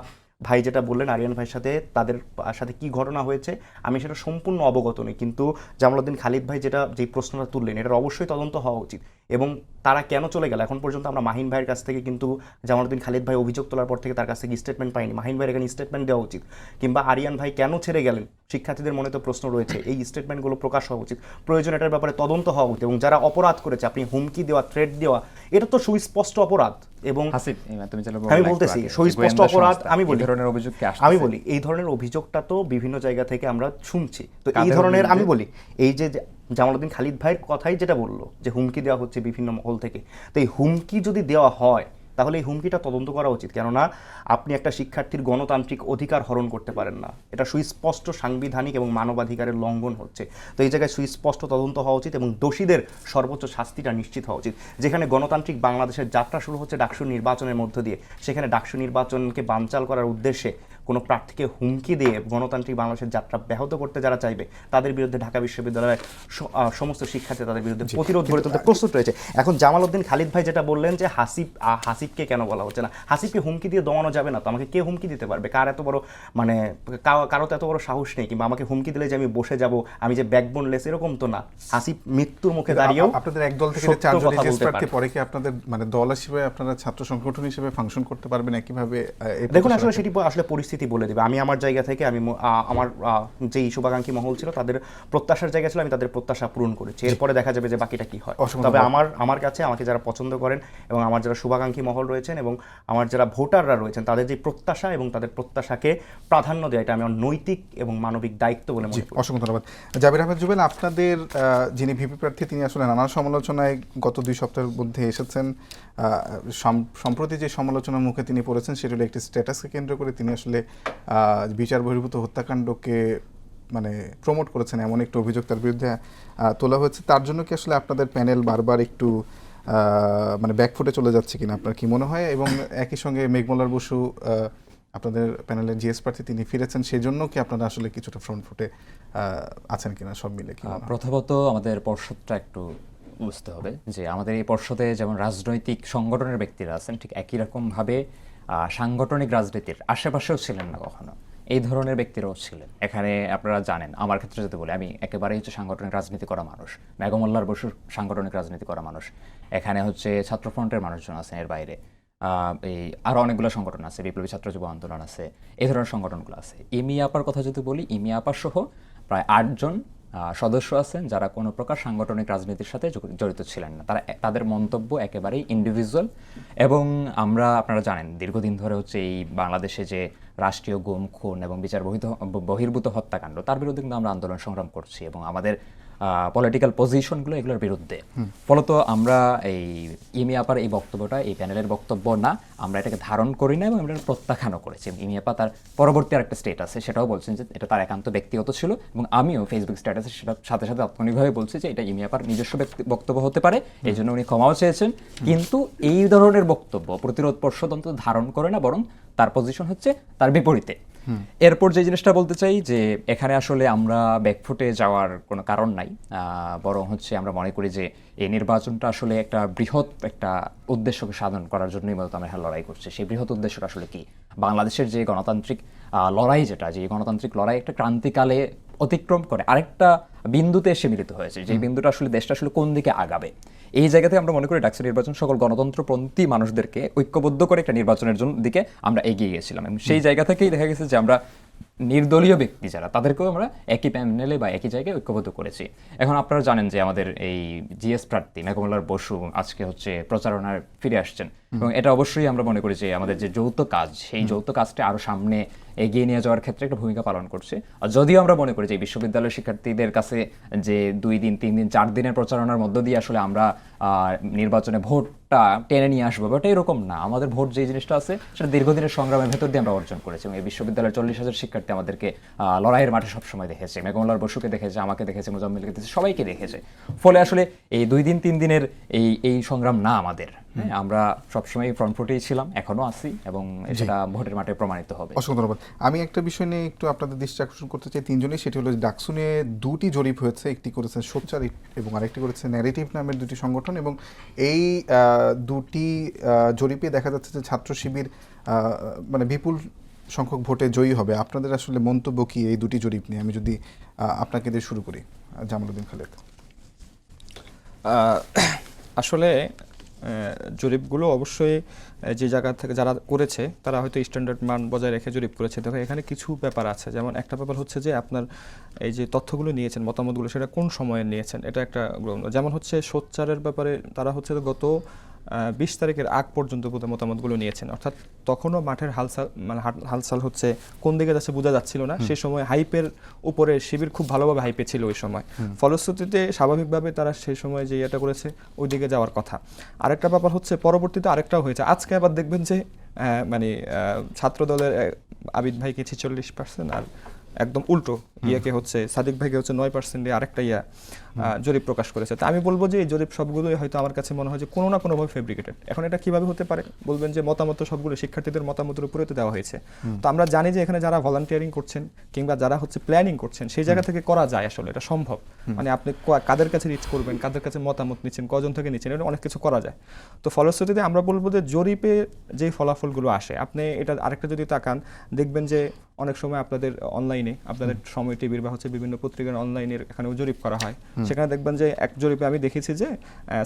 ভাই যেটা বললেন আরিয়ান ভাইয়ের সাথে, তাদের সাথে কি ঘটনা হয়েছে আমি সেটা সম্পূর্ণ অবগত নই, কিন্তু জামালউদ্দিন খালিদ ভাই যে প্রশ্নটা তুললেন এটার অবশ্যই তদন্ত হওয়া উচিত। এবং তারা কেন চলে গেল এখন পর্যন্ত আমরা মাহিন ভাইয়ের কাছ থেকে কিন্তু জামালউদ্দিন খালিদ ভাই অভিযোগ তোলার পর থেকে তার কাছ থেকে স্টেটমেন্ট পাইনি। মাহিন ভাইয়ের এখানে স্টেটমেন্ট দেওয়া উচিত, কিংবা আরিয়ান ভাই কেন ছেড়ে গেলেন শিক্ষার্থীদের মনে তো প্রশ্ন রয়েছে, এই স্টেটমেন্টগুলো প্রকাশ হওয়া উচিত, প্রয়োজন এটার ব্যাপারে তদন্ত হওয়া উচিত। এবং যারা অপরাধ করেছে, আপনি হুমকি দেওয়া, থ্রেট দেওয়া, এটা তো সুস্পষ্ট অপরাধ। এবং আমি বলতেছি সুস্পষ্ট অপরাধ। আমি বলি এই ধরনের অভিযোগটা তো বিভিন্ন জায়গা থেকে আমরা শুনছি। তো এই ধরনের আমি বলি এই যে জামালউদ্দিন খালিদ ভাইয়ের কথাই যেটা বললো যে হুমকি দেওয়া হচ্ছে বিভিন্ন মহল থেকে, তো এই হুমকি যদি দেওয়া হয় তাহলে এই হুমকিটা তদন্ত করা উচিত। কেননা আপনি একটা শিক্ষার্থীর গণতান্ত্রিক অধিকার হরণ করতে পারেন না, এটা সুস্পষ্ট সাংবিধানিক এবং মানবাধিকারের লঙ্ঘন হচ্ছে। তো এই জায়গায় সুস্পষ্ট তদন্ত হওয়া উচিত এবং দোষীদের সর্বোচ্চ শাস্তিটা নিশ্চিত হওয়া উচিত। যেখানে গণতান্ত্রিক বাংলাদেশের যাত্রা শুরু হচ্ছে ডাকসু নির্বাচনের মধ্য দিয়ে, সেখানে ডাকসু নির্বাচনকে বানচাল করার উদ্দেশ্যে কোনো প্রার্থীকে হুমকি দিয়ে গণতান্ত্রিক বাংলাদেশের যাত্রা ব্যাহত করতে যারা চাইবে তাদের বিরুদ্ধে ঢাকা বিশ্ববিদ্যালয়ের সমস্ত শিক্ষার্থী তাদের বিরুদ্ধে প্রতিরোধ গড়ে তুলতে প্রস্তুত রয়েছে। এখন জামালউদ্দিন খালিদ ভাই যেটা বললেন যে হাসিবকে কেন বলা হচ্ছে না, হাসিবকে হুমকি দিয়ে দমানো যাবে না তো, আমাকে কে হুমকি দিতে পারবে? কার এত বড় মানে কারো তো এত বড় সাহস নেই, কিংবা আমাকে হুমকি দিলে যে আমি বসে যাব, আমি যে ব্যাকবোনলেস, এরকম তো না। হাসিব মৃত্যুর মুখে দাঁড়িয়েও আপনাদের এক দল থেকে চারজন জিএস প্রার্থী, পরে কি আপনাদের মানে দল হিসেবে আপনারা ছাত্র সংগঠন হিসেবে ফাংশন করতে পারবেন একইভাবে? দেখুন আসলে সেটি আসলে পরিস্থিতি বলে দেবে। আমি আমার জায়গা থেকে আমার যেই শুভাকাঙ্ক্ষী মহল ছিল তাদের প্রত্যাশার জায়গা ছিল, আমি তাদের প্রত্যাশা পূরণ করেছি। এরপরে দেখা যাবে যে বাকিটা কি হয়। তবে আমার কাছে আমাকে যারা পছন্দ করেন এবং আমার যারা শুভাকাঙ্ক্ষী মহল রয়েছেন এবং আমার যারা ভোটাররা রয়েছেন তাদের যে প্রত্যাশা এবং তাদের প্রত্যাশাকে প্রাধান্য দেয়, এটা আমি আমার নৈতিক এবং মানবিক দায়িত্ব বলে মনে করি। অসংখ্য ধন্যবাদ। জাবির আহমেদ জুবেল, আপনাদের যিনি ভিপি প্রার্থী তিনি আসলে নানা সমালোচনায় গত 2 সপ্তাহের মধ্যে এসেছেন। সম্প্রতি যে সমালোচনার মুখে তিনি পড়েছেন সেটা হলো একটি স্ট্যাটাসকে কেন্দ্র করে তিনি আসলে বিচার বহির্ভূত হত্যাকাণ্ডকে মানে প্রমোট করেছেন, এমন একটা অভিযোগ তার বিরুদ্ধে তোলা হয়েছে। তার জন্য কি আসলে আপনাদের প্যানেল বারবার একটু মানে ব্যাকফুটে চলে যাচ্ছে কিনা আপনার কি মনে হয়? এবং একই সঙ্গে মেঘমল্লার বসু আপনাদের প্যানেলের জিএস প্রার্থী তিনি ফিরেছেন, সেই জন্য কি আপনারা আসলে কিছুটা ফ্রন্ট ফুটে আছেন কিনা সব মিলে? কি প্রথমত আমাদের পর্ষদটা একটু বুঝতে হবে যে আমাদের এই পর্ষদে যেমন রাজনৈতিক সংগঠনের ব্যক্তিরা আছেন, ঠিক একই রকমভাবে সাংগঠনিক রাজনীতির আশেপাশেও ছিলেন না কখনো, এই ধরনের ব্যক্তিরাও ছিলেন। এখানে আপনারা জানেন, আমার ক্ষেত্রে যদি বলি, আমি একেবারেই হচ্ছে সাংগঠনিক রাজনীতি করা মানুষ, মেঘমল্লার বসুর সাংগঠনিক রাজনীতি করা মানুষ, এখানে হচ্ছে ছাত্রফ্রন্টের মানুষজন আছেন, এর বাইরে এই আরও অনেকগুলো সংগঠন আছে, বিপ্লবী ছাত্র যুব আন্দোলন আছে, এই ধরনের সংগঠনগুলো আছে। ইমি আপার কথা যদি বলি, ইমি আপা সহ প্রায় 8 জন সদস্য আছেন যারা কোনো প্রকার সাংগঠনিক রাজনীতির সাথে জড়িত ছিলেন না। তাদের মন্তব্য একেবারেই ইন্ডিভিজুয়াল। এবং আপনারা জানেন দীর্ঘদিন ধরে হচ্ছে এই বাংলাদেশে যে রাষ্ট্রীয় গুম, খুন এবং বিচার বহির্ভূত হত্যাকাণ্ড, তার বিরুদ্ধে কিন্তু আমরা আন্দোলন সংগ্রাম করছি এবং আমাদের পলিটিক্যাল পজিশনগুলো এগুলোর বিরুদ্ধে। ফলত আমরা এই ইমি আপার এই বক্তব্যটা এই প্যানেলের বক্তব্য না, আমরা এটাকে ধারণ করি না এবং আমরা প্রত্যাখ্যানও করেছি। ইমি আপা তার পরবর্তী আরেকটা স্টেট আছে, সেটাও বলছেন যে এটা তার একান্ত ব্যক্তিগত ছিল, এবং আমিও ফেসবুক স্ট্যাটাসে সেটার সাথে সাথে তাৎক্ষণিকভাবে বলছি যে এটা ইমি আপার নিজস্ব বক্তব্য হতে পারে, এই জন্য উনি ক্ষমাও চেয়েছেন। কিন্তু এই ধরনের বক্তব্য প্রতিরোধ পর্ষদ অন্তত ধারণ করে না, বরং তার পজিশন হচ্ছে তার বিপরীতে। এরপর যে জিনিসটা বলতে চাই যে এখানে আসলে আমরা ব্যাকফুটে যাওয়ার কোনো কারণ নাই, বরং হচ্ছে আমরা মনে করি যে এই নির্বাচনটা আসলে একটা বৃহৎ একটা উদ্দেশ্যকে সাধন করার জন্যই মূলত আমরা এখানে লড়াই করছি। সেই বৃহৎ উদ্দেশ্যটা আসলে কি, বাংলাদেশের যে গণতান্ত্রিক লড়াই, যেটা যে গণতান্ত্রিক লড়াই একটা ক্রান্তিকালে অতিক্রম করে আরেকটা বিন্দুতে এসে মিলিত হয়েছে, যে বিন্দুটা আসলে দেশটা আসলে কোন দিকে আগাবে। এই জায়গাতে আমরা মনে করি ডাকসু নির্বাচন সকল গণতন্ত্রপন্থী মানুষদেরকে ঐক্যবদ্ধ করে একটা নির্বাচনের জন্য দিকে আমরা এগিয়ে গেছিলাম, এবং সেই জায়গা থেকেই দেখা গেছে যে আমরা নির্দলীয় ব্যক্তি যারা তাদেরকেও আমরা একই প্যানেলে বা একই জায়গায় ঐক্যবদ্ধ করেছি। এখন আপনারা জানেন যে আমাদের এই জিএস প্রার্থী মেঘমুল্লার বসু আজকে হচ্ছে প্রচারণায় ফিরে আসছেন, এবং এটা অবশ্যই আমরা মনে করি যে আমাদের যে যৌথ কাজ, সেই যৌথ কাজটা আরো সামনে এগিয়ে নিয়ে যাওয়ার ক্ষেত্রে একটা ভূমিকা পালন করছে। আর যদিও আমরা মনে করি যে বিশ্ববিদ্যালয়ের শিক্ষার্থীদের কাছে যে 2 দিন 3 দিন 4 দিনের প্রচারণার মধ্য দিয়ে আসলে আমরা নির্বাচনে ভোটটা টেনে নিয়ে আসবো, বাট এরকম না। আমাদের ভোট যে জিনিসটা আছে সেটা দীর্ঘদিনের সংগ্রামের ভেতর দিয়ে আমরা অর্জন করেছি, এবং এই বিশ্ববিদ্যালয়ের 40,000 শিক্ষার্থী আমাদেরকে লড়াইয়ের মাঠে সবসময় দেখেছে, মেঘমুল্লার বসুকে দেখেছে, আমাকে দেখেছে, মুজাম্মিলকে দেখেছে, সবাইকে দেখেছে। ফলে আসলে এই 2 দিন 3 দিনের এই সংগ্রাম না আমাদের, আমরা সবসময় ফ্রন্টফুটেই ছিলাম, এখনো আছি, এবং সেটা ভোটের মাঠে প্রমাণিত হবে। অসংখ্য ধন্যবাদ। আমি একটা বিষয় নিয়ে একটু আপনাদের দৃষ্টি আকর্ষণ করতে চাই, তিনজনেই। সেটি হলো ডাকসু নিয়ে 2টি জরিপ হয়েছে, একটি করেছে সোচ্চার এবং আরেকটি করেছে ন্যারেটিভ নামের 2টি সংগঠন, এবং এই 2টি জরিপে দেখা যাচ্ছে যে ছাত্র শিবির মানে বিপুল সংখ্যক ভোটে জয়ী হবে। আপনাদের আসলে মন্তব্য কি এই 2টি জরিপ নিয়ে? আমি যদি আপনাকে দিয়ে শুরু করি, জামালউদ্দিন খালেদ। আসলে জরিপগুলো অবশ্যই যে জায়গা থেকে যারা করেছে তারা হয়তো স্ট্যান্ডার্ড মান বজায় রেখে জরিপ করেছে। দেখো এখানে কিছু ব্যাপার আছে, যেমন একটা ব্যাপার হচ্ছে যে আপনার এই যে তথ্যগুলো নিয়েছেন, মতামতগুলো, সেটা কোন সময়ে নিয়েছেন, এটা একটা যেমন হচ্ছে সোচ্চারের ব্যাপারে তারা হচ্ছে গত 20 তারিখের আগ পর্যন্ত মতামতগুলো নিয়েছেন, অর্থাৎ তখনও মাঠের হালচাল হচ্ছে কোন দিকে যাচ্ছে বোঝা যাচ্ছিল না। সেই সময় হাইপের উপরে শিবির খুব ভালোভাবে হাইপে ছিল ওই সময়, ফলশ্রুতিতে স্বাভাবিকভাবে তারা সেই সময় যে এটা করেছে ওই দিকে যাওয়ার কথা। আরেকটা ব্যাপার হচ্ছে পরবর্তীতে আরেকটাও হয়েছে, আজকে আবার দেখবেন যে মানে ছাত্র দলের আবিদ ভাইকে 46% আর একদম উল্টো ইয়েকে হচ্ছে সাদিক ভাইকে হচ্ছে 9% আরেকটা জরিপ প্রকাশ করেছে। তো আমি বলবো যে এই জরিপ সবগুলোই হয়তো আমার কাছে মনে হয় যে কোনো না কোনোভাবে ফেব্রিকেটেড। এখন এটা কিভাবে হতে পারে বলবেন যে মতামত সবগুলো শিক্ষার্থীদের মতামতের উপরে তো দেওয়া হয়েছে। তো আমরা জানি যে এখানে যারা ভলান্টিয়ারিং করছেন কিংবা যারা হচ্ছে প্ল্যানিং করছেন সেই জায়গা থেকে করা যায়, আসলে এটা সম্ভব। মানে আপনি কাদের কাছে রিচ করবেন, কাদের কাছে মতামত নিচ্ছেন, কজন থেকে নিচ্ছেন, এটা অনেক কিছু করা যায়। তো ফলশ্রুতিতে আমরা বলবো যে জরিপে যে ফলাফলগুলো আসে, আপনি এটা আরেকটা যদি তাকান দেখবেন যে অনেক সময় আপনাদের অনলাইনে, আপনাদের সময় টিভির বা হচ্ছে বিভিন্ন পত্রিকার অনলাইনের এখানেও জরিপ করা হয়, সেখানে দেখবেন যে এক জরিপে আমি দেখেছি যে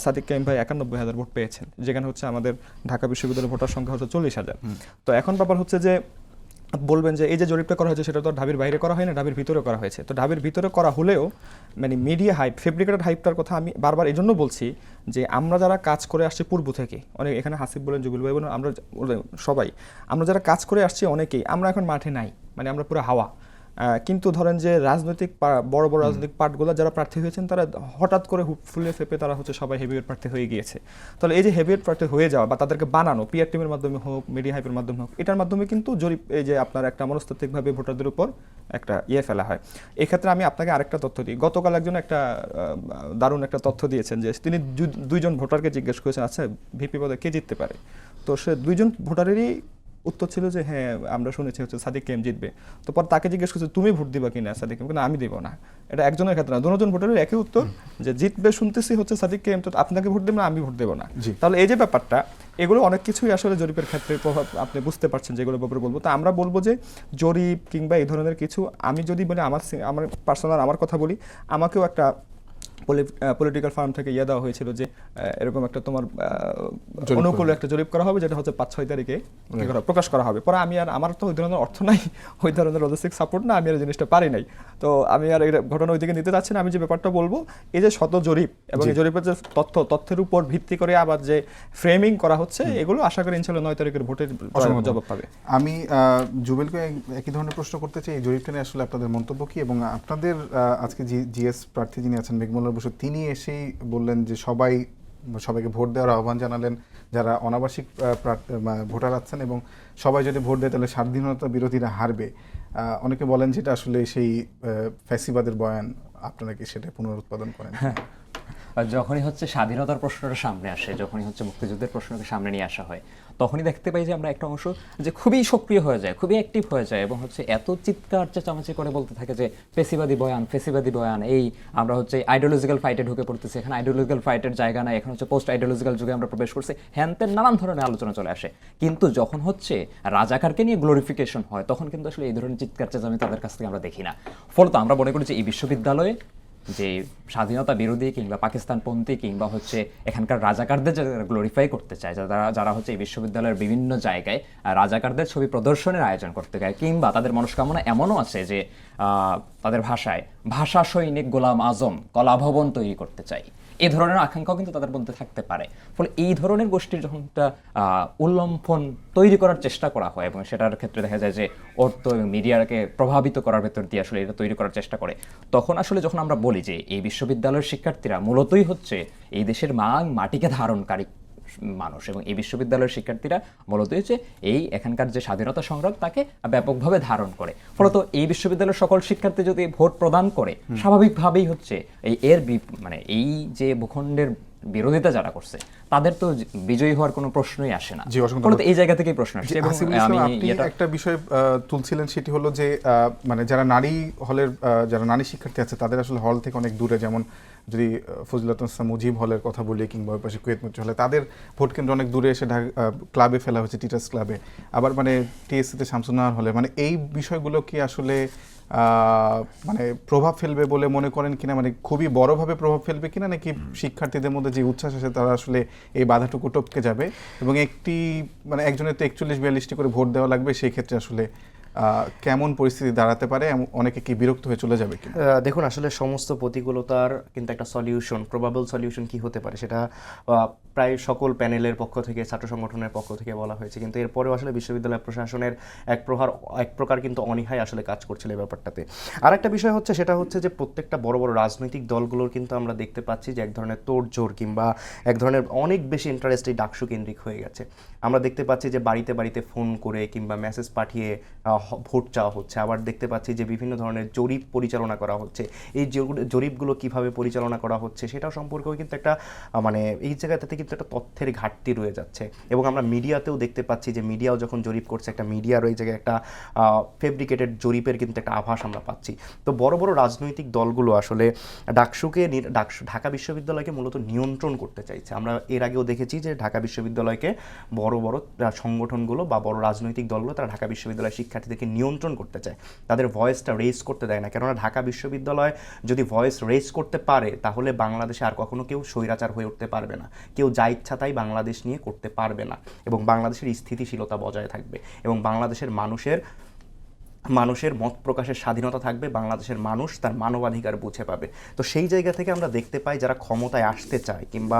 সাদিক কাইম ভাই 91,000 ভোট পেয়েছেন, যেখানে হচ্ছে আমাদের ঢাকা বিশ্ববিদ্যালয়ের ভোটার সংখ্যা হচ্ছে 40,000। তো এখন ব্যাপার হচ্ছে যে বলবেন যে এই যে জরিপটা করা হয়েছে সেটা তো ঢাবির বাইরে করা হয় না, ঢাবির ভিতরে করা হয়েছে। তো ঢাবির ভিতরে করা হলেও মানে মিডিয়া হাইপ, ফেব্রিকেটেড হাইপটার কথা আমি বারবার এই জন্য বলছি যে আমরা যারা কাজ করে আসছি পূর্ব থেকে, অনেক এখানে হাসিব বলেন, জুবিল ভাই বলেন, আমরা সবাই আমরা যারা কাজ করে আসছি অনেকেই আমরা এখন মাঠে নাই, মানে আমরা পুরো হাওয়া। কিন্তু ধরেন যে রাজনৈতিক বড় বড় রাজনৈতিক পার্টগুলো যারা প্রার্থী হয়েছেন তারা হঠাৎ করে ফুলে ফেপে তারা হচ্ছে সবাই হেভিওয়েট প্রার্থী হয়ে গিয়েছে। তাহলে এই যে হেভিওয়েট প্রার্থী হয়ে যাওয়া বা তাদেরকে বানানো পিআর টিমের মাধ্যমে হোক, মিডিয়া হাইপের মাধ্যমে হোক, এটার মাধ্যমে কিন্তু জরিপ এই যে আপনার একটা মনস্তাত্ত্বিকভাবে ভোটারদের উপর একটা ফেলা হয়। এক্ষেত্রে আমি আপনাকে আরেকটা তথ্য দিই। গতকাল একজন একটা দারুণ একটা তথ্য দিয়েছেন যে তিনি 2জন ভোটারকে জিজ্ঞেস করেছেন, আচ্ছা ভিপি পদে কে জিততে পারে? তো সে 2জন ভোটারেরই উত্তর ছিল যে হ্যাঁ আমরা শুনেছি হচ্ছে সাদিক কেম জিতবে। তো পর তাকে জিজ্ঞেস করছে তুমি ভোট দিবা কিনা সাদিক কেম, কিন্তু আমি দিব না। এটা একজনের ক্ষেত্রে না, 2জন ভোটারের একই উত্তর যে জিতবে শুনতেছি হচ্ছে সাদিক কেম, তো আপনাকে ভোট দেব না, আমি ভোট দেবো না। তাহলে এই যে ব্যাপারটা, এগুলো অনেক কিছুই আসলে জরিপের ক্ষেত্রে প্রভাব আপনি বুঝতে পারছেন, যেগুলো ব্যাপারে বলবো। তো আমরা বলবো যে জরিপ কিংবা এই ধরনের কিছু, আমি যদি বলি আমার পার্সোনাল আমার কথা বলি, আমাকেও একটা পলিটিক্যাল ফার্ম থেকে দেওয়া হয়েছিল যে এরকম একটা তোমার অনুকূল একটা জরিপ করা হবে, যেটা হচ্ছে 5-6 তারিখে প্রকাশ করা হবে। পরে আমি আর আমার তো ওই ধরনের অর্থ নাই, ওই ধরনের লজিস্টিক সাপোর্ট না, আমি আর জিনিসটা পারি নাই। তো আমি আর এই ঘটনা ওইদিকে নিতে চাচ্ছি না। আমি যে ব্যাপারটা বলবো, এই যে শত জরিপ এবং এই জরিপের যে তথ্যের উপর ভিত্তি করে আবার যে ফ্রেমিং করা হচ্ছে, এগুলো আশা করি ইনশাআল্লাহ 9 তারিখের ভোটের জবাব পাবে। আমি জুবেলকে একই ধরনের প্রশ্ন করতে চাই, এই জরিপটা নিয়ে আসলে আপনাদের মন্তব্য কি? এবং আপনাদের আজকে জিএস প্রার্থী যিনি আছেন মেঘমুল্লার বসু, তিনি এসেই বললেন যে সবাইকে ভোট দেওয়ার আহ্বান জানালেন যারা অনাবাসিক ভোটার আছেন, এবং সবাই যদি ভোট দেয় তাহলে স্বাধীনতা বিরোধীরা হারবে। অনেকে বলেন যেটা আসলে সেই ফ্যাসিবাদের বয়ান, আপনারা কি সেটা পুনরুৎপাদন করেন? হ্যাঁ, যখনই হচ্ছে স্বাধীনতার প্রশ্নটা সামনে আসে, যখনই হচ্ছে মুক্তিযুদ্ধের প্রশ্নকে সামনে নিয়ে আসা হয়, তখনই দেখতে পাই যে আমরা একটা অংশ যে খুবই সক্রিয় হয়ে যায়, খুবই অ্যাক্টিভ হয়ে যায় এবং হচ্ছে এত চিৎকার চেঁচামেচি করে বলতে থাকে যে ফেসিবাদী বয়ান, এই আমরা হচ্ছে আইডিওলজিক্যাল ফাইটে ঢুকে পড়তেছি, এখানে আইডিওলজিক্যাল ফাইটের জায়গা নাই, এখন হচ্ছে পোস্ট আইডিওলজিক্যাল যুগে আমরা প্রবেশ করছি, হ্যানতেন নানান ধরনের আলোচনা চলে আসে। কিন্তু যখন হচ্ছে রাজাকারকে নিয়ে গ্লোরিফিকেশন হয়, তখন কিন্তু আসলে এই ধরনের চিৎকার চেঁচামেচি তাদের কাছ থেকে আমরা দেখি না। ফলত আমরা মনে করি যে এই বিশ্ববিদ্যালয়ে যে স্বাধীনতা বিরোধী কিংবা পাকিস্তানপন্থী কিংবা হচ্ছে এখানকার রাজাকারদের যারা গ্লোরিফাই করতে চায়, যারা হচ্ছে এই বিশ্ববিদ্যালয়ের বিভিন্ন জায়গায় রাজাকারদের ছবি প্রদর্শনের আয়োজন করতে চায়, কিংবা তাদের মনস্কামনা এমনও আছে যে তাদের ভাষায় ভাষা সৈনিক গোলাম আজম কলাভবন তৈরি করতে চাই, এই ধরনের আকাঙ্ক্ষাও কিন্তু তাদের মধ্যে থাকতে পারে। ফলে এই ধরনের গোষ্ঠীর যখন একটা উল্লম্ফন তৈরি করার চেষ্টা করা হয় এবং সেটার ক্ষেত্রে দেখা যায় যে অর্থ এবং মিডিয়াকে প্রভাবিত করার ভেতর দিয়ে আসলে এটা তৈরি করার চেষ্টা করে, তখন আসলে যখন আমরা বলি যে এই বিশ্ববিদ্যালয়ের শিক্ষার্থীরা মূলতই হচ্ছে এই দেশের মাটিকে ধারণকারী মানুষ এবং এই বিশ্ববিদ্যালয়ের শিক্ষার্থীরা মূলত হচ্ছে এই এখানকার যে স্বাধীনতা সংগ্রাম তাকে ব্যাপকভাবে ধারণ করে। ফলত এই বিশ্ববিদ্যালয়ের সকল শিক্ষার্থী যদি ভোট প্রদান করে, স্বাভাবিকভাবেই হচ্ছে মানে এই যে ভূখণ্ডের বিরোধিতা যারা করছে তাদের তো বিজয়ী হওয়ার কোনো প্রশ্নই আসে না। ফলত এই জায়গা থেকেই প্রশ্ন আসছে। এবং আপনি একটা বিষয় তুলছিলেন, সেটি হলো যে মানে যারা নারী শিক্ষার্থী আছে তাদের আসলে হল থেকে অনেক দূরে, যেমন যদি ফজলুল ইসলাম মুজিব হলের কথা বলি কিংবা ওই পাশে কুয়েত মৈত্রী হলে, তাদের ভোট কেন্দ্র অনেক দূরে এসে ক্লাবে ফেলা হয়েছে, টিচার্স ক্লাবে, আবার মানে টিএসসিতে শামসুন্নাহার হলে, মানে এই বিষয়গুলো কি আসলে মানে প্রভাব ফেলবে বলে মনে করেন কিনা, মানে খুবই বড়ভাবে প্রভাব ফেলবে কিনা, নাকি শিক্ষার্থীদের মধ্যে যে উচ্ছ্বাস আছে তারা আসলে এই বাধাটুকু টপকে যাবে এবং মানে একজনের তো 41-42টি করে ভোট দেওয়া লাগবে, সেই ক্ষেত্রে আসলে কেমন পরিস্থিতি দাঁড়াতে পারে, অনেকে কি বিরক্ত হয়ে চলে যাবে কিনা? দেখুন, আসলে সমস্ত প্রতিকূলতার কিন্তু একটা সলিউশন, প্রবাবল সলিউশন কি হতে পারে সেটা প্রায় সকল প্যানেলের পক্ষ থেকে, ছাত্র সংগঠনের পক্ষ থেকে বলা হয়েছে, কিন্তু এরপরেও আসলে বিশ্ববিদ্যালয় প্রশাসনের এক প্রকার কিন্তু অনীহায় আসলে কাজ করছিল এই ব্যাপারটাতে। আর একটা বিষয় হচ্ছে, সেটা হচ্ছে যে প্রত্যেকটা বড় বড় রাজনৈতিক দলগুলোর কিন্তু আমরা দেখতে পাচ্ছি যে এক ধরনের তোড়জোড় কিংবা এক ধরনের অনেক বেশি ইন্টারেস্ট এই ডাকসু কেন্দ্রিক হয়ে গেছে। আমরা দেখতে পাচ্ছি যে বাড়িতে বাড়িতে ফোন করে কিংবা মেসেজ পাঠিয়ে ভোট চাওয়া হচ্ছে। আবার দেখতে পাচ্ছি যে বিভিন্ন ধরনের জরিপ পরিচালনা করা হচ্ছে। এই জরিপগুলো কিভাবে পরিচালনা করা হচ্ছে সেটাও সম্পর্কেও কিন্তু একটা মানে এই জায়গাটাতে কিন্তু একটা তথ্যের ঘাটতি রয়ে যাচ্ছে। এবং আমরা মিডিয়াতেও দেখতে পাচ্ছি যে মিডিয়াও যখন জরিপ করছে, একটা মিডিয়ার ওই জায়গায় একটা ফেব্রিকেটেড জরিপের কিন্তু একটা আভাস আমরা পাচ্ছি। তো বড় বড় রাজনৈতিক দলগুলো আসলে ঢাকা বিশ্ববিদ্যালয়কে মূলত নিয়ন্ত্রণ করতে চাইছে। আমরা এর আগেও দেখেছি যে ঢাকা বিশ্ববিদ্যালয়কে বড় বড় সংগঠনগুলো বা বড় রাজনৈতিক দলগুলো তারা ঢাকা বিশ্ববিদ্যালয়ের শিক্ষার্থীদেরকে নিয়ন্ত্রণ করতে চায়, তাদের ভয়েসটা রেজ করতে দেয় না। কেননা ঢাকা বিশ্ববিদ্যালয় যদি ভয়েস রেজ করতে পারে তাহলে বাংলাদেশে আর কখনো কেউ স্বৈরাচার হয়ে উঠতে পারবে না, কেউ যা ইচ্ছা তাই বাংলাদেশ নিয়ে করতে পারবে না এবং বাংলাদেশের স্থিতিশীলতা বজায় থাকবে এবং বাংলাদেশের মানুষের মত প্রকাশের স্বাধীনতা থাকবে, বাংলাদেশের মানুষ তার মানবাধিকার বুঝে পাবে। তো সেই জায়গা থেকে আমরা দেখতে পাই যারা ক্ষমতায় আসতে চায় কিংবা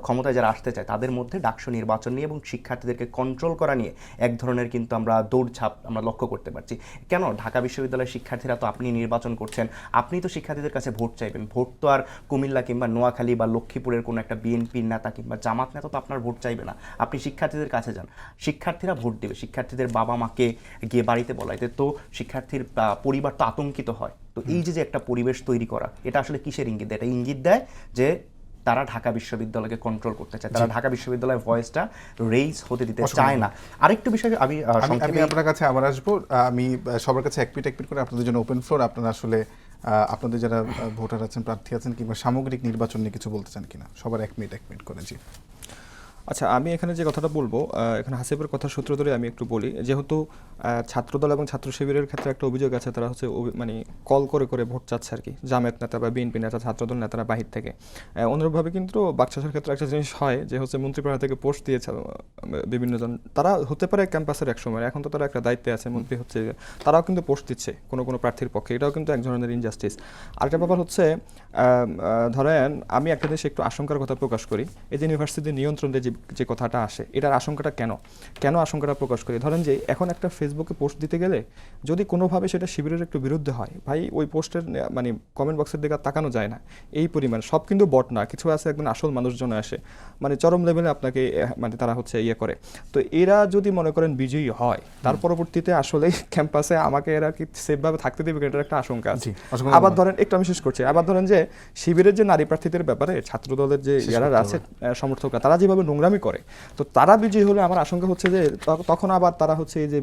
ক্ষমতায় যারা আসতে চায় তাদের মধ্যে ডাকসু নির্বাচন নিয়ে এবং শিক্ষার্থীদেরকে কন্ট্রোল করা নিয়ে এক ধরনের কিন্তু আমরা দৌড়ঝাঁপ আমরা লক্ষ্য করতে পারছি। কেন ঢাকা বিশ্ববিদ্যালয়ের শিক্ষার্থীরা তো আপনি নির্বাচন করছেন, আপনি তো শিক্ষার্থীদের কাছে ভোট চাইবেন, ভোট তো আর কুমিল্লা কিংবা নোয়াখালী বা লক্ষ্মীপুরের কোনো একটা বিএনপির নেতা কিংবা জামাত নেতা তো আপনার ভোট চাইবে না, আপনি শিক্ষার্থীদের কাছে যান, শিক্ষার্থীরা ভোট দেবে, শিক্ষার্থীদের বাবা মাকে গিয়ে বাড়িতে বলাইতে তো শিক্ষার্থীর পরিবার তো আতঙ্কিত হয়। তো এই যে একটা পরিবেশ তৈরি করা, এটা আসলে কিসের ইঙ্গিত দেয়? এটা ইঙ্গিত দেয় যে তারা ঢাকা বিশ্ববিদ্যালয়কে কন্ট্রোল করতে চায়, তারা ঢাকা বিশ্ববিদ্যালয়ের ভয়েসটা রেইজ হতে দিতে চায় না। আরেকটু বিষয় আমি আপনার কাছে আবার আসবো, আমি সবার কাছে এক মিনিট করে আপনাদের জন্য ওপেন ফ্লোর, আপনারা আসলে আপনাদের যারা ভোটার আছেন, প্রার্থী আছেন কিংবা সামগ্রিক নির্বাচন নিয়ে কিছু বলতে চান কিনা, সবার এক মিনিট করে। জি আচ্ছা, আমি এখানে যে কথাটা বলবো, এখানে হাসিবের কথার সূত্র ধরে আমি একটু বলি। যেহেতু ছাত্রদল এবং ছাত্র শিবিরের ক্ষেত্রে একটা অভিযোগ আছে, তারা হচ্ছে মানে কল করে করে ভোট চাচ্ছে আর কি, জামায়াত নেতা বা বিএনপি নেতা, ছাত্রদল নেতারা বাহির থেকে। অনুরূপভাবে কিন্তু বাকশাসের ক্ষেত্রে একটা জিনিস হয় যে হচ্ছে মন্ত্রীপাড়া থেকে পোস্ট দিয়েছে বিভিন্ন জন, তারা হতে পারে ক্যাম্পাসের এক সময়, এখন তো তারা একটা দায়িত্বে আছে, মন্ত্রী হচ্ছে, তারাও কিন্তু পোস্ট দিচ্ছে কোনো কোনো প্রার্থীর পক্ষে, এটাও কিন্তু এক ধরনের ইনজাস্টিস। আরেকটা ব্যাপার হচ্ছে, ধরেন আমি একটা জিনিস একটু আশঙ্কার কথা প্রকাশ করি, এই যে ইউনিভার্সিটির নিয়ন্ত্রণ যে যে কথাটা আসে, এটার আশঙ্কাটা কেন আশঙ্কাটা প্রকাশ করি? ধরেন যে এখন একটা ফেসবুকে পোস্ট দিতে গেলে যদি কোনোভাবে সেটা শিবিরের একটু বিরুদ্ধে হয়, ভাই ওই পোস্টের মানে কমেন্ট বক্সের দিকে আর তাকানো যায় না, এই পরিমাণ। সব কিন্তু বট না, কিছু আছে একদম আসল মানুষজন আসে, মানে চরম লেভেলে আপনাকে মানে তারা হচ্ছে ইয়ে করে। তো এরা যদি মনে করেন বিজয়ী হয়, তার পরবর্তীতে আসলে ক্যাম্পাসে আমাকে এরা কি সেফভাবে থাকতে দেবে, এটার একটা আশঙ্কা আছে। জি, অসংখ্য আবার ধরেন একটু আমি শেষ করছি, আবার ধরেন যে শিবিরের যে নারী প্রার্থীদের ব্যাপারে ছাত্র দলের যে যারা আছে সমর্থকরা, তারা যেভাবে নোংরামি করে, তো তারা বিজয়ী হলে আমার আশঙ্কা হচ্ছে যে তখন আবার তারা হচ্ছে এই যে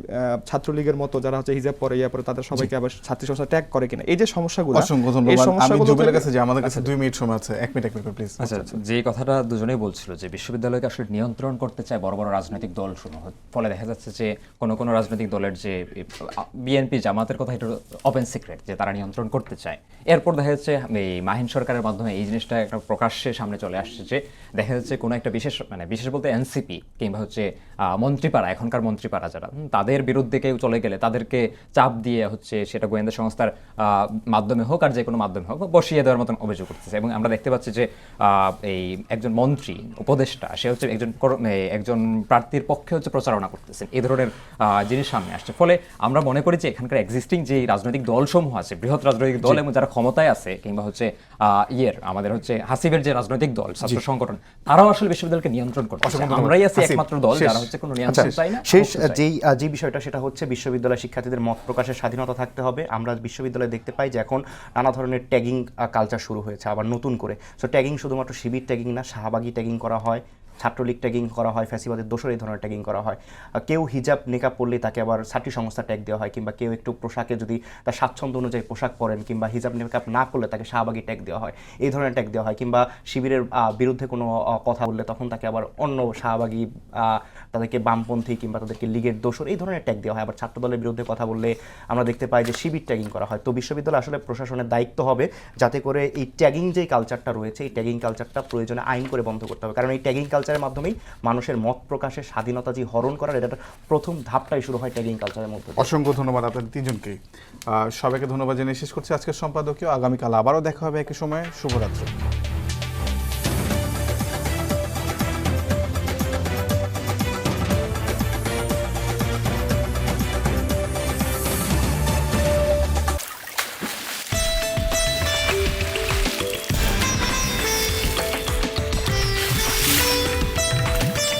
ছাত্রলীগের মতো যারা হচ্ছে হিজাব পরে ইয়া পরে তাদের সবাইকে আবার ছাত্রী সংস্থা ট্যাগ করে কিনা, এই যে সমস্যাগুলো, অসংখ্য এই ধন্যবাদ। আমি সমস্যাগুলো জুবেলের থেকে- কাছে যে আমাদের কাছে 2 মিনিট সময় আছে, 1 মিনিট প্লিজ। আচ্ছা, যে কথাটা দুজনেই বলছিল যে বিশ্ববিদ্যালয়কে আসলে নিয়ন্ত্রণ করতে চায় বড় বড় রাজনৈতিক দল সমূহ, ফলে দেখা যাচ্ছে যে কোনো রাজনৈতিক দলের যে বিএনপি জামাতের কথা, এটা ওপেন সিক্রেট যে তারা নিয়ন্ত্রণ করতে চায়। এরপর দেখা যাচ্ছে এই মাহিন সরকারের মাধ্যমে এই জিনিসটা একটা প্রকাশ্যে সামনে চলে আসছে যে দেখা যাচ্ছে কোনো একটা বিশেষ বলতে এনসিপি কিংবা হচ্ছে মন্ত্রীপাড়া, এখনকার মন্ত্রীপাড়া যারা, তাদের বিরুদ্ধে কেউ চলে গেলে তাদেরকে চাপ দিয়ে হচ্ছে সেটা গোয়েন্দা সংস্থার মাধ্যমে হোক আর যে কোনো মাধ্যমে হোক বসিয়ে দেওয়ার মতন অভিযোগ করতেছে। এবং আমরা দেখতে পাচ্ছি যে এই একজন মন্ত্রী উপদেষ্টা, সে হচ্ছে একজন প্রার্থীর পক্ষে হচ্ছে প্রচারণা করতেছেন, এই ধরনের জিনিস সামনে আসছে। ফলে আমরা মনে করি যে এখানকার এক্সিস্টিং যে রাজনৈতিক দলসমূহ আছে, বৃহৎ রাজনৈতিক দল এবং যারা ক্ষমতায় আছে, কিংবা হচ্ছে আমাদের হচ্ছে হাসিবের যে রাজনৈতিক দল, ছাত্র সংগঠন, তারাও আসলে বিশ্ববিদ্যালয়কে নিয়ন্ত্রণ করছে। আমরাই আছি একমাত্র দল যারা হচ্ছে কোনো নিয়ন্ত্রণ চাই না। শেষ যে বিষয়টা, সেটা হচ্ছে বিশ্ববিদ্যালয় শিক্ষার্থীদের মত প্রকাশের স্বাধীনতা থাকতে হবে। আমরা বিশ্ববিদ্যালয়ে দেখতে পাই যে এখন নানা ধরনের ট্যাগিং কালচার শুরু হয়েছে আবার নতুন করে। সো ট্যাগিং শুধুমাত্র শিবির ট্যাগিং না, শাহবাগী ট্যাগিং করা হয়, ছাত্রলীগ ট্যাগিং করা হয়, ফ্যাসিবাদের দোসর এই ধরনের ট্যাগিং করা হয়। কেউ হিজাব নিকাব পরলে তাকে আবার ছাত্রী সংস্থা ট্যাগ দেওয়া হয়, কিংবা কেউ একটু পোশাকে যদি তার স্বাচ্ছন্দ্য অনুযায়ী পোশাক পরেন কিংবা হিজাব নিকাব না করলে তাকে শাহবাগী ট্যাগ দেওয়া হয়, এই ধরনের ট্যাগ দেওয়া হয়। কিংবা শিবিরের বিরুদ্ধে কোনো কথা বললে তখন তাকে আবার অন্য শাহবাগী, তাদেরকে বামপন্থী কিংবা তাদেরকে লীগের দোসর এই ধরনের ট্যাগ দেওয়া হয়। আবার ছাত্রদলের বিরুদ্ধে কথা বললে আমরা দেখতে পাই যে শিবির ট্যাগিং করা হয়। তো বিশ্ববিদ্যালয় আসলে প্রশাসনের দায়িত্ব হবে যাতে করে এই ট্যাগিং যে কালচারটা রয়েছে, এই ট্যাগিং কালচারটা প্রয়োজনে আইন করে বন্ধ করতে হবে। কারণ এই ট্যাগিং কালচারের মাধ্যমেই মানুষের মত প্রকাশের স্বাধীনতা যে হরণ করার, এটা প্রথম ধাপটাই শুরু হয় ট্যাগিং কালচারের মধ্যে। অসংখ্য ধন্যবাদ আপনাদের তিনজনকেই। সবাইকে ধন্যবাদ জানিয়ে শেষ করছি আজকের সম্পাদকীয়। আগামীকাল আবারও দেখা হবে একই সময়ে। শুভরাত্রি।